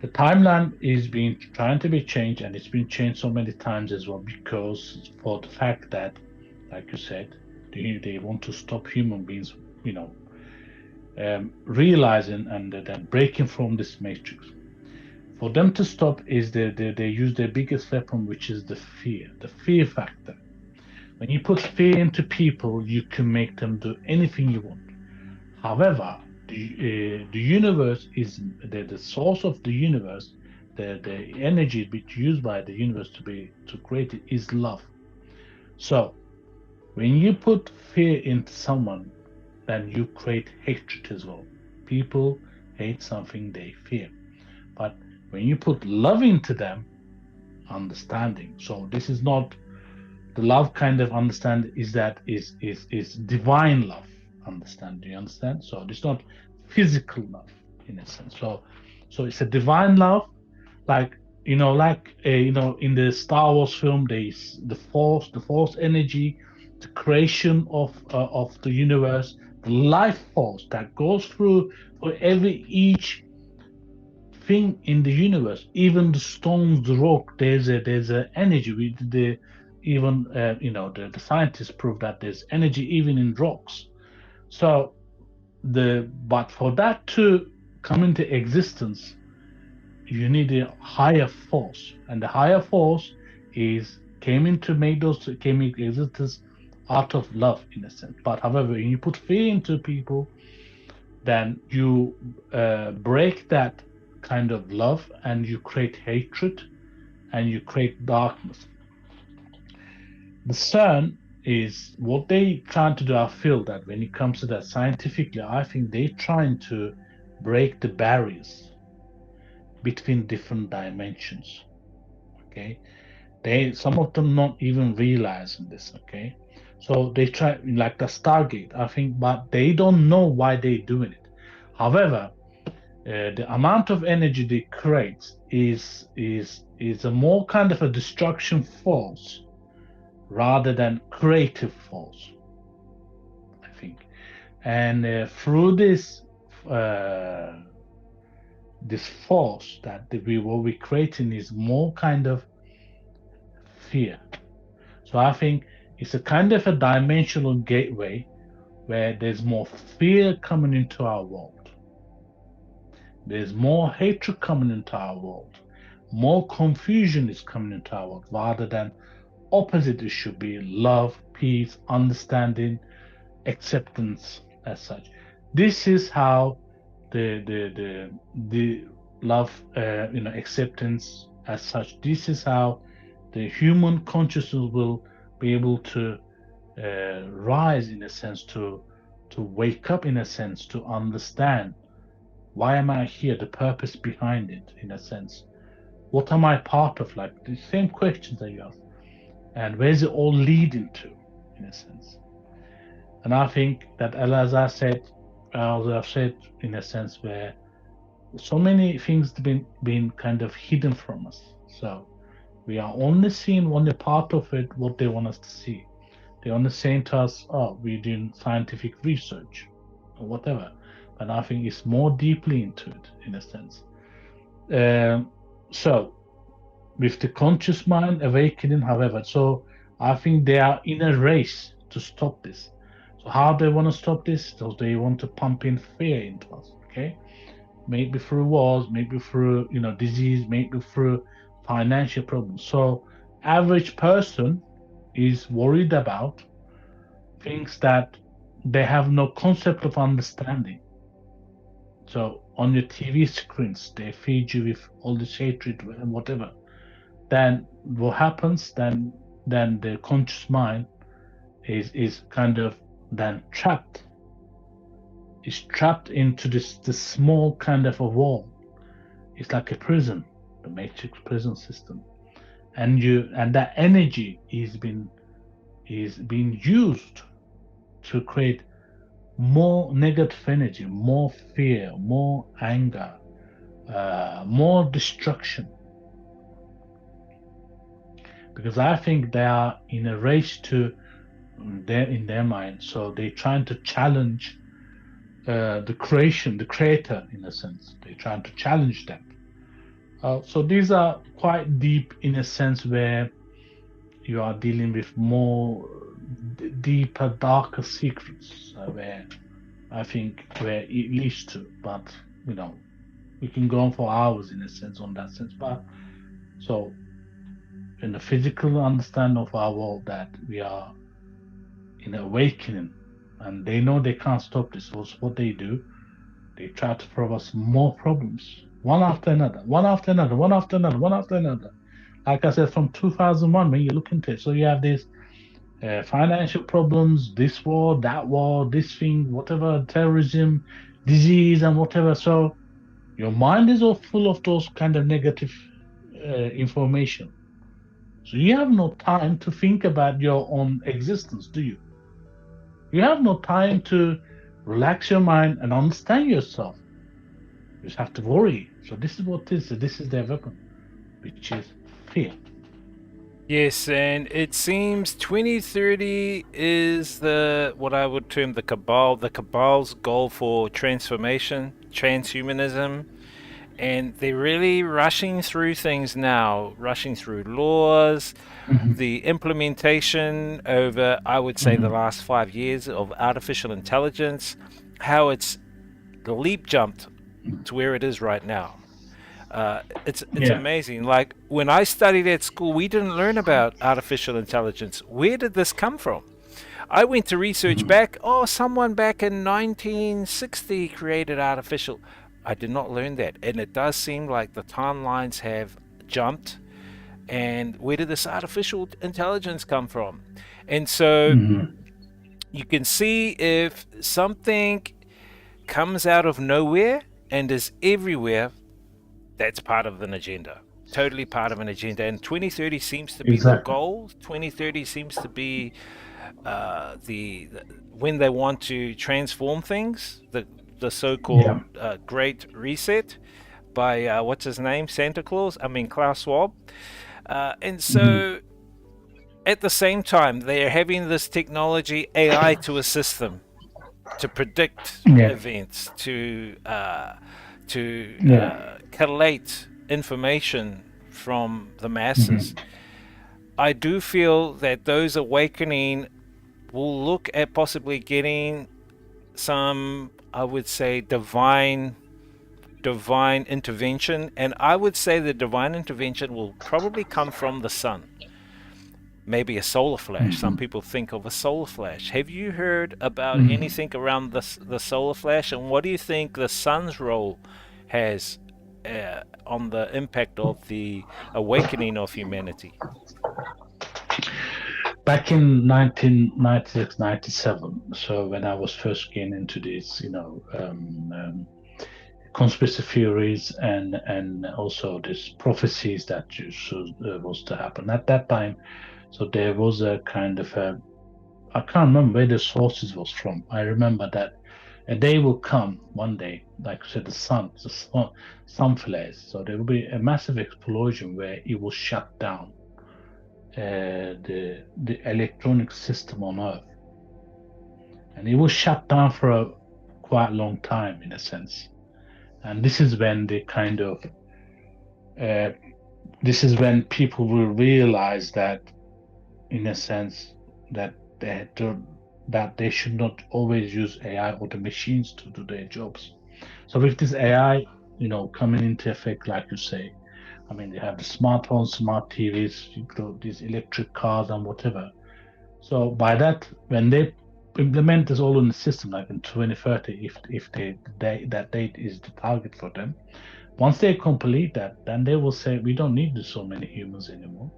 The timeline is being trying to be changed, and it's been changed so many times as well because for the fact that, like you said, they want to stop human beings, you know, realizing and then breaking from this matrix. For them to stop is they use their biggest weapon, which is the fear factor. When you put fear into people, you can make them do anything you want. However, the universe is the source of the universe, the energy which used by the universe to create it is love. So when you put fear into someone, then you create hatred as well. People hate something they fear. But when you put love into them, understanding. So this is not the love kind of understand is that is divine love. Understand? Do you understand? So it's not physical love in a sense. So it's a divine love, like in the Star Wars film, there's the force energy, the creation of the universe, the life force that goes through for every each thing in the universe, even the stones, the rock. There's a energy. The even the scientists prove that there's energy even in rocks. So but for that to come into existence, you need a higher force, and the higher force is came into existence out of love in a sense. But however, when you put fear into people, then you break that kind of love and you create hatred and you create darkness. The sun is what they trying to do. I feel that when it comes to that scientifically, I think they trying to break the barriers between different dimensions. Okay, they some of them not even realizing this. Okay, so they try like the Stargate, I think, but they don't know why they're doing it. However, the amount of energy they create is a more kind of a destruction force rather than creative force, I think. And through uh, this force that we what we're creating is more kind of fear. So I think it's a kind of a dimensional gateway where there's more fear coming into our world. There's more hatred coming into our world. More confusion is coming into our world rather than opposite. It should be love, peace, understanding, acceptance as such. This is how the love, acceptance as such. This is how the human consciousness will be able to rise in a sense to wake up in a sense to understand why am I here, the purpose behind it in a sense. What am I part of? Like the same questions that you ask, and where's it all leading to, in a sense. And I think that, as I've said, in a sense, where so many things have been kind of hidden from us. So we are only seeing only part of it, what they want us to see. They're only saying to us, "Oh, we're doing scientific research or whatever." But I think it's more deeply into it, in a sense. So with the conscious mind awakening, however, so I think they are in a race to stop this. So how they want to stop this? So they want to pump in fear into us, okay? Maybe through wars, maybe through disease, maybe through financial problems. So average person is worried about things that they have no concept of understanding. So on your TV screens, they feed you with all this hatred and whatever. Then what happens? Then the conscious mind is kind of then trapped. Is trapped into this small kind of a wall. It's like a prison, the matrix prison system, and that energy is being used to create more negative energy, more fear, more anger, more destruction. Because I think they are in a race to in their mind, so they're trying to challenge the creator, in a sense. They're trying to challenge them. So these are quite deep in a sense, where you are dealing with more deeper, darker secrets, where I think where it leads to. But we can go on for hours in a sense on that sense. But so in the physical understanding of our world, that we are in awakening, and they know they can't stop this. So what they do, they try to throw us more problems, one after another, one after another, one after another, one after another. Like I said, from 2001, when you look into it, so you have this financial problems, this war, that war, this thing, whatever, terrorism, disease, and whatever. So your mind is all full of those kind of negative information. So you have no time to think about your own existence, do you? You have no time to relax your mind and understand yourself. You just have to worry. So this is what this is. This is their weapon, which is fear. Yes, and it seems 2030 is the what I would term the cabal's goal for transformation, transhumanism, and they're really rushing through things now, rushing through laws, Mm-hmm. the implementation over, I would say, the Mm-hmm. last 5 years of artificial intelligence, how it's leap jumped to where it is right now. It's Yeah. amazing. Like when I studied at school, we didn't learn about artificial intelligence. Where did this come from? I went to research Mm-hmm. back. Oh, someone back in 1960 created artificial. I did not learn that, and it does seem like the timelines have jumped. And where did this artificial intelligence come from? And so Mm-hmm. you can see if something comes out of nowhere and is everywhere, that's part of an agenda. Totally part of an agenda. And 2030 seems to be the Exactly. goal. 2030 seems to be the when they want to transform things, the so-called Yeah. Great Reset by what's his name, Santa Claus. I mean Klaus Schwab. And Mm-hmm. so at the same time, they are having this technology AI to assist them to predict Yeah. events, to Yeah. collate information from the masses. Mm-hmm. I do feel that those awakening will look at possibly getting some, I would say, divine intervention, and I would say the divine intervention will probably come from the sun. Maybe a solar flash. Some Mm-hmm. people think of a solar flash. Have you heard about Mm-hmm. anything around the solar flash? And what do you think the sun's role has on the impact of the awakening of humanity? Back in 1996, 97, so when I was first getting into this, conspiracy theories and also these prophecies that was to happen at that time. So there was a kind of I can't remember where the sources was from. I remember that a day will come one day, like I said, sun flares. So there will be a massive explosion where it will shut down the electronic system on Earth, and it was shut down for a quite long time, in a sense. And this is when they kind of uh, this is when people will realize that, in a sense, that that they should not always use AI or the machines to do their jobs. So with this AI, coming into effect, like you say, I mean, they have the smartphones, smart TVs, these electric cars and whatever. So by that, when they implement this all in the system, like in 2030, if that date is the target for them. Once they complete that, then they will say we don't need so many humans anymore.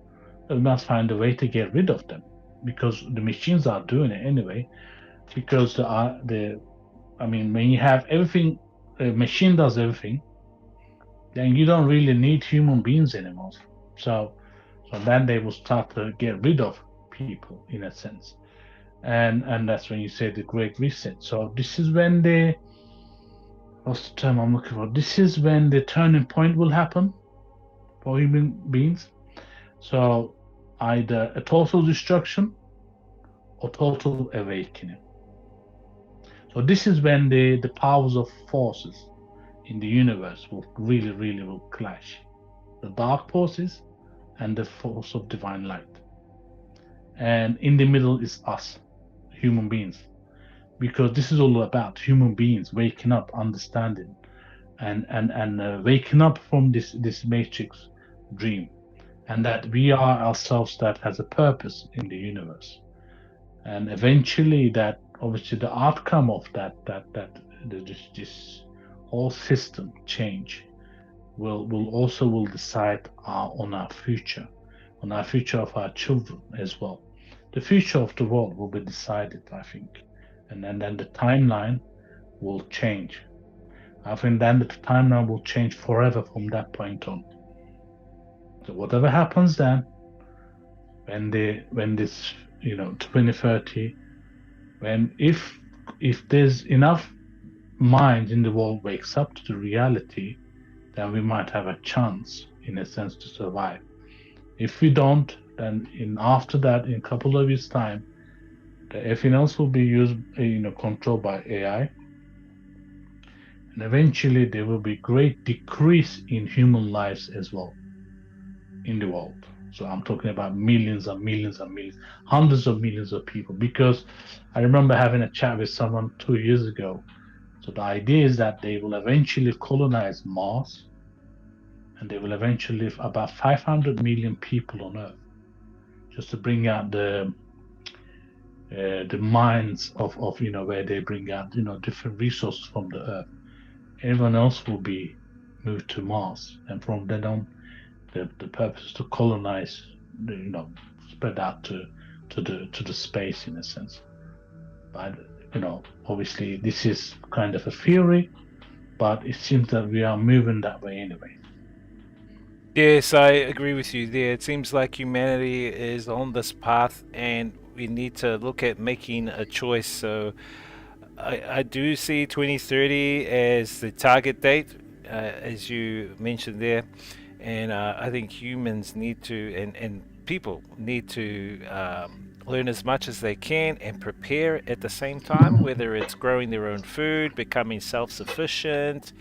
We must find a way to get rid of them, because the machines are doing it anyway. Because I mean, when you have everything, a machine does everything, then you don't really need human beings anymore. So, so then they will start to get rid of people in a sense, and that's when you say the Great Reset. So this is when what's the term I'm looking for? This is when the turning point will happen for human beings. So either a total destruction or total awakening. So this is when the powers of forces in the universe will really will clash. The dark forces and the force of divine light. And in the middle is us, human beings. Because this is all about human beings waking up, understanding, and waking up from this matrix dream, and that we are ourselves that has a purpose in the universe, and eventually that obviously the outcome of this whole system change will decide on our future, of our children as well. The future of the world will be decided, I think, and then the timeline will change. I think then the timeline will change forever from that point on. So whatever happens then, when this 2030, when if there's enough minds in the world wakes up to the reality, then we might have a chance in a sense to survive. If we don't, then after that, in a couple of years' time, everything else will be used, controlled by AI, and eventually there will be great decrease in human lives as well in the world. So I'm talking about millions and millions and millions, hundreds of millions of people. Because I remember having a chat with someone 2 years ago. So the idea is that they will eventually colonize Mars, and they will eventually live about 500 million people on Earth, just to bring out the mines of where they bring out different resources from the Earth. Everyone else will be moved to Mars, and from then on, the purpose is to colonize, spread out to the space in a sense. But obviously this is kind of a theory, but it seems that we are moving that way anyway. Yes, I agree with you there. It seems like humanity is on this path and we need to look at making a choice. So I do see 2030 as the target date, as you mentioned there. And I think humans need to, and people need to learn as much as they can and prepare at the same time, whether it's growing their own food, becoming self sufficient,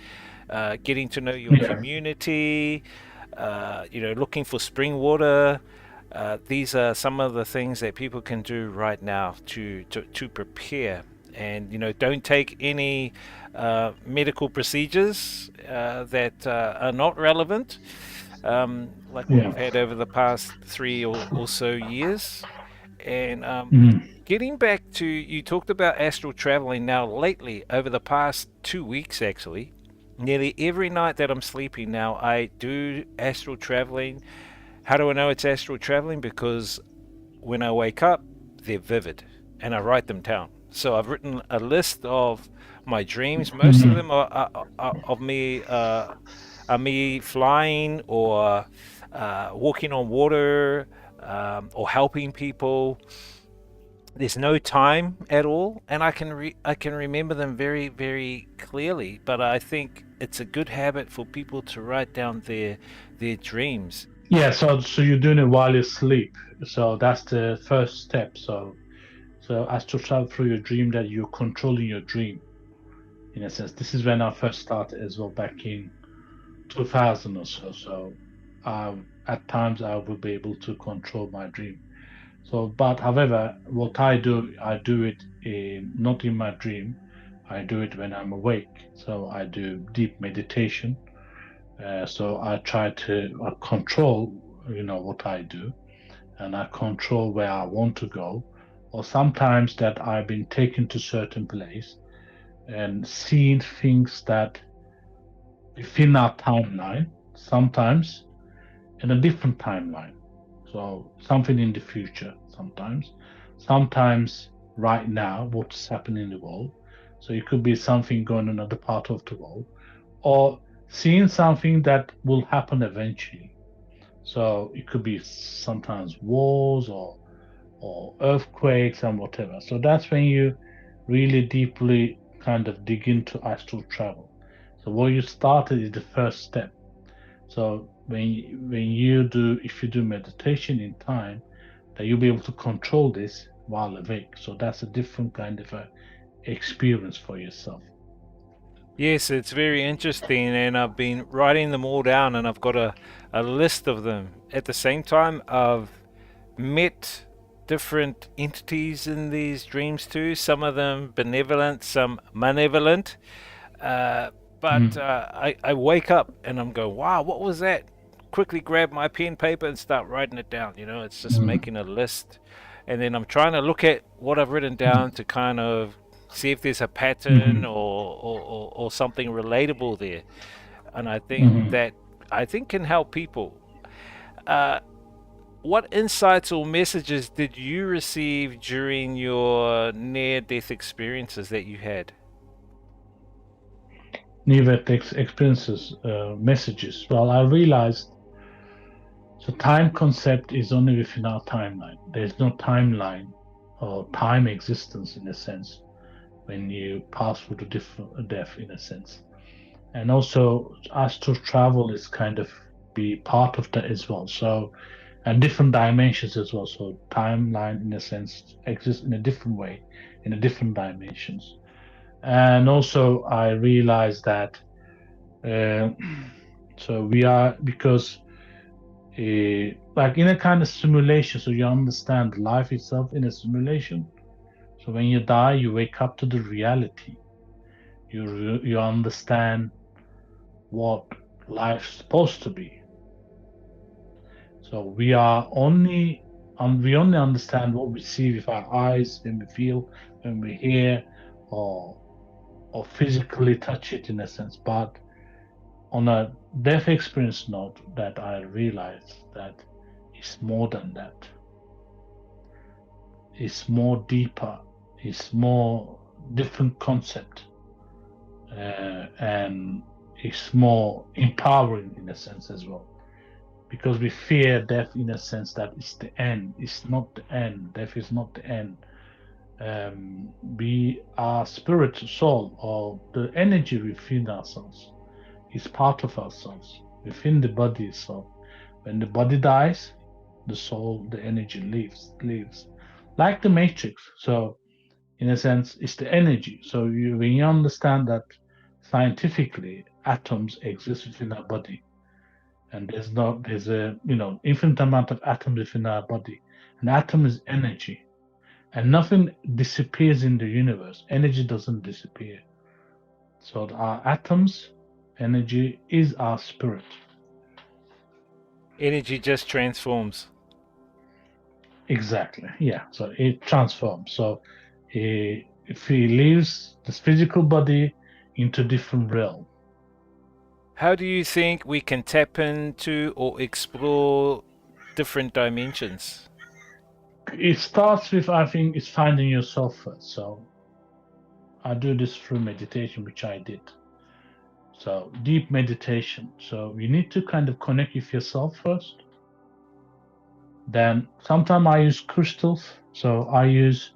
getting to know your Yeah. community, looking for spring water. These are some of the things that people can do right now to prepare. And don't take any medical procedures that are not relevant, like Yeah. we've had over the past 3 or so years. And Mhm. getting back to, you talked about astral traveling. Now, lately, over the past 2 weeks, actually, nearly every night that I'm sleeping now, I do astral traveling. How do I know it's astral traveling? Because when I wake up, they're vivid, and I write them down. So I've written a list of my dreams. Most of Mhm. them are of me, are me flying or walking on water, or helping people. There's no time at all, and I can remember them very, very clearly. But I think it's a good habit for people to write down their dreams. Yeah, so you're doing it while you sleep. So that's the first step. So as to travel through your dream, that you're controlling your dream in a sense. This is when I first started as well, back in 2000 or so. So at times I would be able to control my dream. So, but however, what I do it not in my dream. I do it when I'm awake. So I do deep meditation. So I try to control, what I do, and I control where I want to go. or sometimes that I've been taken to certain place and seen things that within our timeline, sometimes in a different timeline. So something in the future, sometimes right now, what's happening in the world. So it could be something going on another part of the world, or seeing something that will happen eventually. So it could be sometimes wars or earthquakes and whatever. So that's when you really deeply kind of dig into astral travel. So what you started is the first step. So if you do meditation in time, that you'll be able to control this while awake. So that's a different kind of a experience for yourself. Yes, it's very interesting, and I've been writing them all down, and I've got a list of them. At the same time, I've met different entities in these dreams too, some of them benevolent, some malevolent. Uh, but Mm. I wake up and I'm going, wow, what was that? Quickly grab my pen, paper, and start writing it down. You know, it's just Mm. making a list. And then I'm trying to look at what I've written Mm. down to kind of see if there's a pattern Mhm. or something relatable there. And I think Mhm. that can help people. Uh, what insights or messages did you receive during your near-death experiences that you had? Near-death experiences, messages. Well, I realized the time concept is only within our timeline. There's no timeline or time existence in a sense when you pass through the different death in a sense. And also astral travel is kind of be part of that as well. So and different dimensions as well. So timeline in a sense exists in a different way, in a different dimensions. And also I realized that uh, so we are because like in a kind of simulation, so you understand life itself in a simulation. So when you die, you wake up to the reality. You understand what life's supposed to be. So we only understand what we see with our eyes, when we feel, when we hear, or or physically touch it in a sense. But on a death experience note, that I realized that it's more than that. It's more deeper. It's more different concept, and it's more empowering in a sense as well. Because we fear death in a sense that it's the end. It's not the end. Death is not the end. We are spirit, soul, or the energy within ourselves is part of ourselves, within the body itself. When the body dies, the soul, the energy leaves. Like the matrix. So in a sense, it's the energy. So when you understand that scientifically atoms exist within our body, and there's a infinite amount of atoms within our body. An atom is energy, and nothing disappears in the universe. Energy doesn't disappear. So our atoms, energy is our spirit. Energy just transforms. Exactly. Yeah. So it transforms. So if he leaves this physical body into different realm. How do you think we can tap into or explore different dimensions? It starts with, I think, it's finding yourself first. So I do this through meditation, which I did. So deep meditation. So you need to kind of connect with yourself first. Then sometimes I use crystals. So I use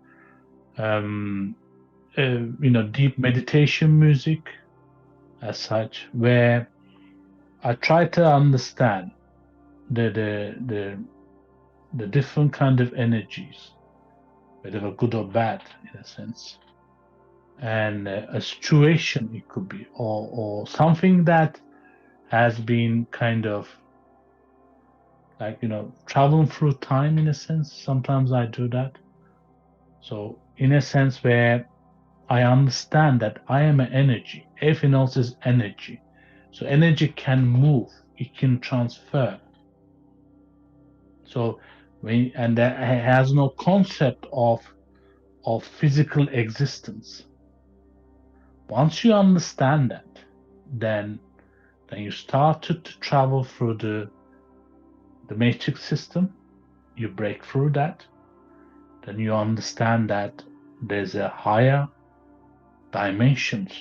deep meditation music as such, where I try to understand the the the the different kind of energies, whether they're good or bad in a sense, and a situation it could be, or something that has been kind of like traveling through time in a sense. Sometimes I do that. So in a sense where I understand that I am an energy, everything else is energy. So energy can move, it can transfer. So when and that has no concept of of physical existence. Once you understand that, then you start to travel through the matrix system. You break through that, then you understand that there's a higher dimensions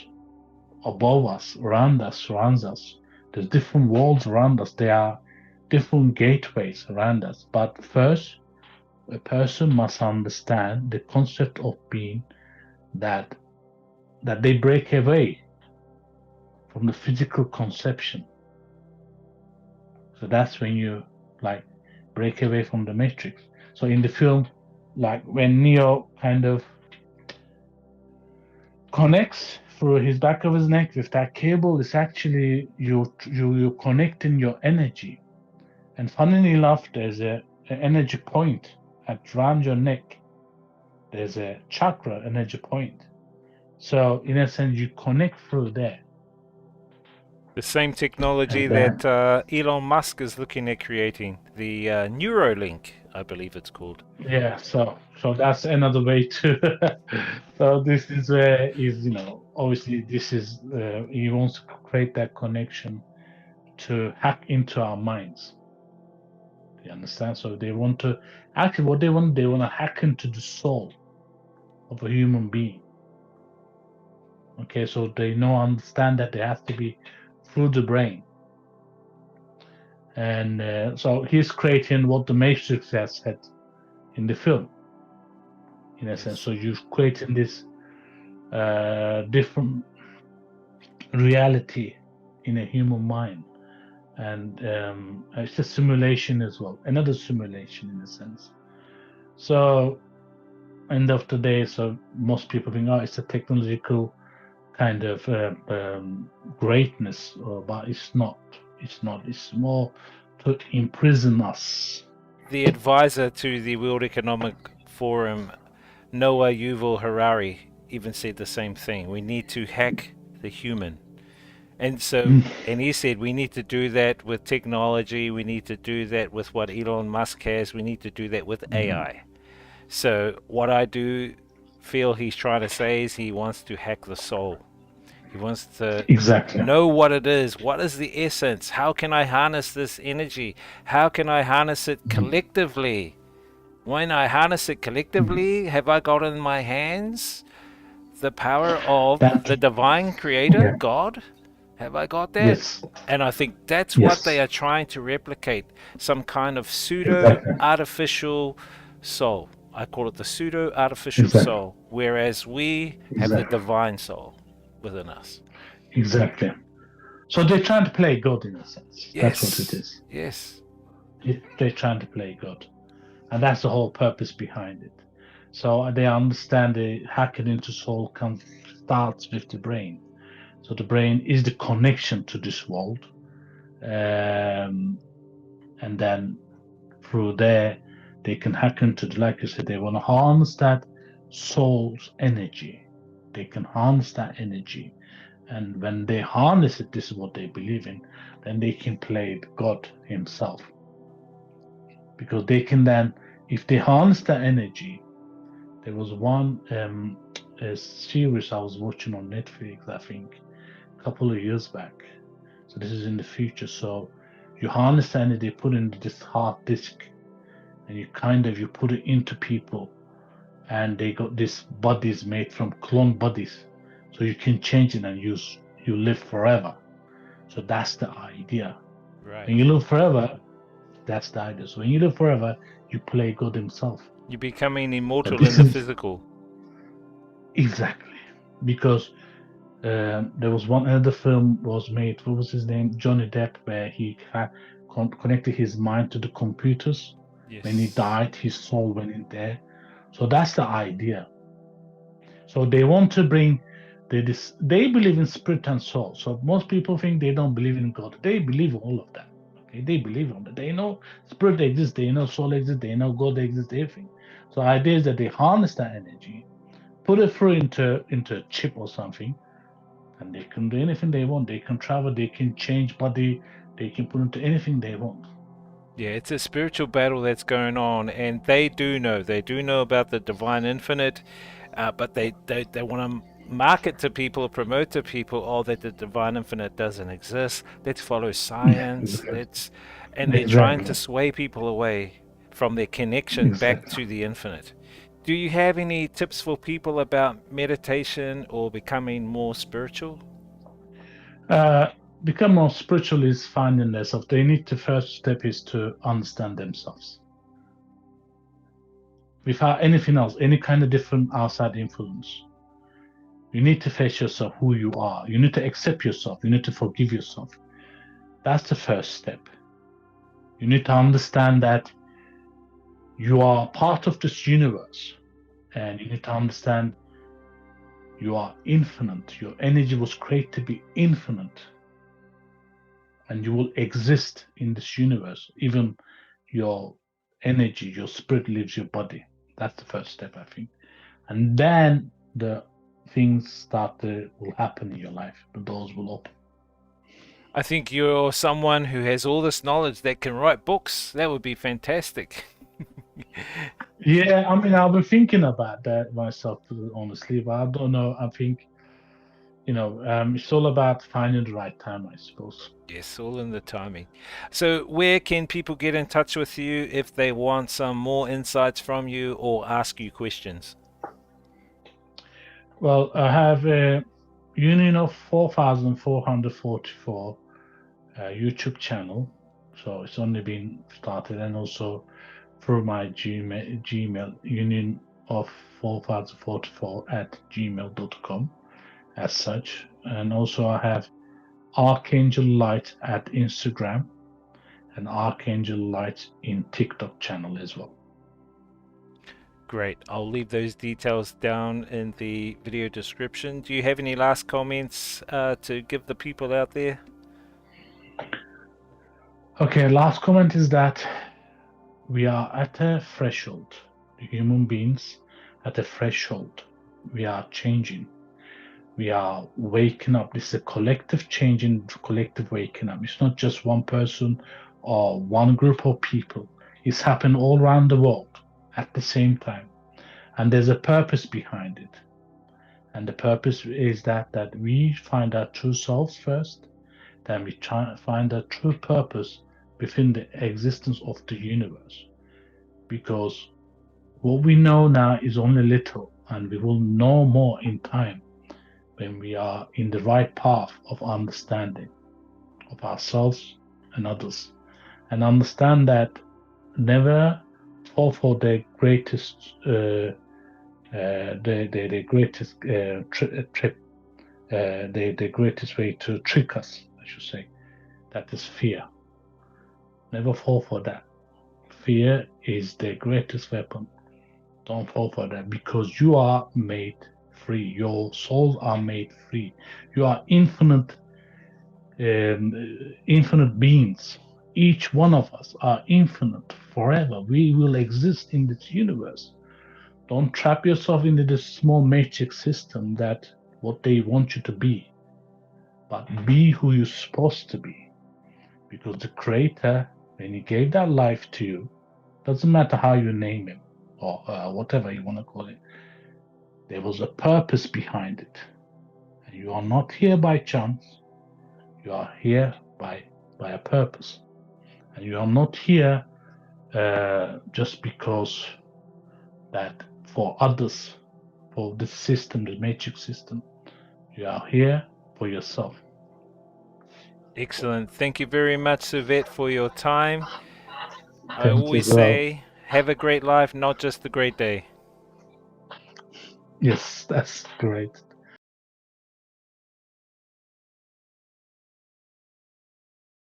above us, around us, surrounds us. There's different worlds around us. There are different gateways around us. But first, a person must understand the concept of being, that they break away from the physical conception. So that's when you like break away from the matrix. So in the film, like when Neo kind of connects through his back of his neck with that cable, it's actually you connecting your energy. And funnily enough, there's an energy point around your neck. There's a chakra energy point. So in a sense, you connect through there. The same technology that Elon Musk is looking at creating, the Neuralink, I believe it's called. Yeah, so that's another way to. So this is where is obviously this is he wants to create that connection to hack into our minds. You understand? So they want to actually what they want to hack into the soul of a human being. Okay, so they understand that it has to be through the brain. And so he's creating what the Matrix has said in the film, in a sense. So you're creating this different reality in a human mind. And it's a simulation as well, another simulation in a sense. So end of the day, so most people think, oh, it's a technological kind of greatness, but it's not. It's more to imprison us. The advisor to the World Economic Forum, Noah Yuval Harari, even said the same thing. We need to hack the human. And so, and he said we need to do that with technology, we need to do that with what Elon Musk has, we need to do that with AI. So what I do feel he's trying to say is he wants to hack the soul. He wants to know what it is. What is the essence? How can I harness this energy? How can I harness it collectively? When I harness it collectively, have I got in my hands the power of the divine creator, God? Have I got that? Yes. And I think that's what they are trying to replicate, some kind of pseudo-artificial soul. I call it the pseudo-artificial soul, whereas we have the divine soul within us. Exactly. So they're trying to play God in a sense. Yes. That's what it is. Yes. They're trying to play God. And that's the whole purpose behind it. So they understand the hacking into soul starts with the brain. So the brain is the connection to this world. And then through there, they can hack into, like you said, they want to harness that soul's energy. They can harness that energy. And when they harness it, this is what they believe in, then they can play God himself. Because they can then, if they harness that energy, there was one a series I was watching on Netflix, I think, a couple of years back. So this is in the future. So you harness the energy, put in this hard disk, and you put it into people, and they got these bodies made from clone bodies. So you can change it and you live forever. So that's the idea. Right. When you live forever, that's the idea. So when you live forever, you play God himself. You're becoming immortal in the physical. Exactly. Because there was one other film was made, what was his name? Johnny Depp, where he connected his mind to the computers. Yes. When he died, his soul went in there. So that's the idea. So they want to bring they believe in spirit and soul. So most people think they don't believe in God. They believe all of that. Okay, they believe on that. They know spirit exists, they know soul exists, they know God exists, everything. So the idea is that they harness that energy, put it through into a chip or something, and they can do anything they want. They can travel, they can change body, they can put into anything they want. Yeah, it's a spiritual battle that's going on, and they do know. They do know about the divine infinite, but they want to market to people or promote to people, oh, that the divine infinite doesn't exist. Let's follow Yeah, science. exactly. And they're trying to sway people away from their connection back Exactly. to the infinite. Do you have any tips for people about meditation or becoming more spiritual? Uh, Become more spiritual is finding themselves. They need to first step is to understand themselves. Without anything else, any kind of different outside influence. You need to face yourself who you are. You need to accept yourself. You need to forgive yourself. That's the first step. You need to understand that you are part of this universe, and you need to understand you are infinite. Your energy was created to be infinite, and you will exist in this universe. Even your energy, your spirit leaves your body. That's the first step, I think. And then the things start to will happen in your life. The doors will open. I think you're someone who has all this knowledge that can write books. That would be fantastic. Yeah, I mean, I've been thinking about that myself, honestly, but I don't know. I think, it's all about finding the right time, I suppose. Yes, all in the timing. So, where can people get in touch with you if they want some more insights from you or ask you questions? Well, I have a Union of 4,444 YouTube channel, so it's only been started, and also through my Gmail Union of 4,044 at gmail.com as such. And also I have Archangel Light at Instagram and Archangel Light in TikTok channel as well. Great. I'll leave those details down in the video description. Do you have any last comments to give the people out there? Okay, last comment is that we are at a threshold. The human beings at a threshold. We are changing. We are waking up. This is a collective changing, collective waking up. It's not just one person or one group of people. It's happening all around the world at the same time. And there's a purpose behind it. And the purpose is that we find our true selves first, then we try to find our true purpose within the existence of the universe. Because what we know now is only little, and we will know more in time when we are in the right path of understanding of ourselves and others. And understand that never fall for the greatest the greatest trip the greatest way to trick us, I should say. That is fear. Never fall for that. Fear is the greatest weapon. Don't fall for that, because you are made free. Your souls are made free. You are infinite beings. Each one of us are infinite forever. We will exist in this universe. Don't trap yourself into this small matrix system that what they want you to be, but be who you're supposed to be. Because the creator, when he gave that life to you, doesn't matter how you name him or whatever you want to call it, there was a purpose behind it. And you are not here by chance. You are here by a purpose. And you are not here just because that for others, for the system, the matrix system. You are here for yourself. Excellent. Thank you very much, Servet, for your time. I Thank you always as well. say, have a great life, not just a great day. Yes, that's great.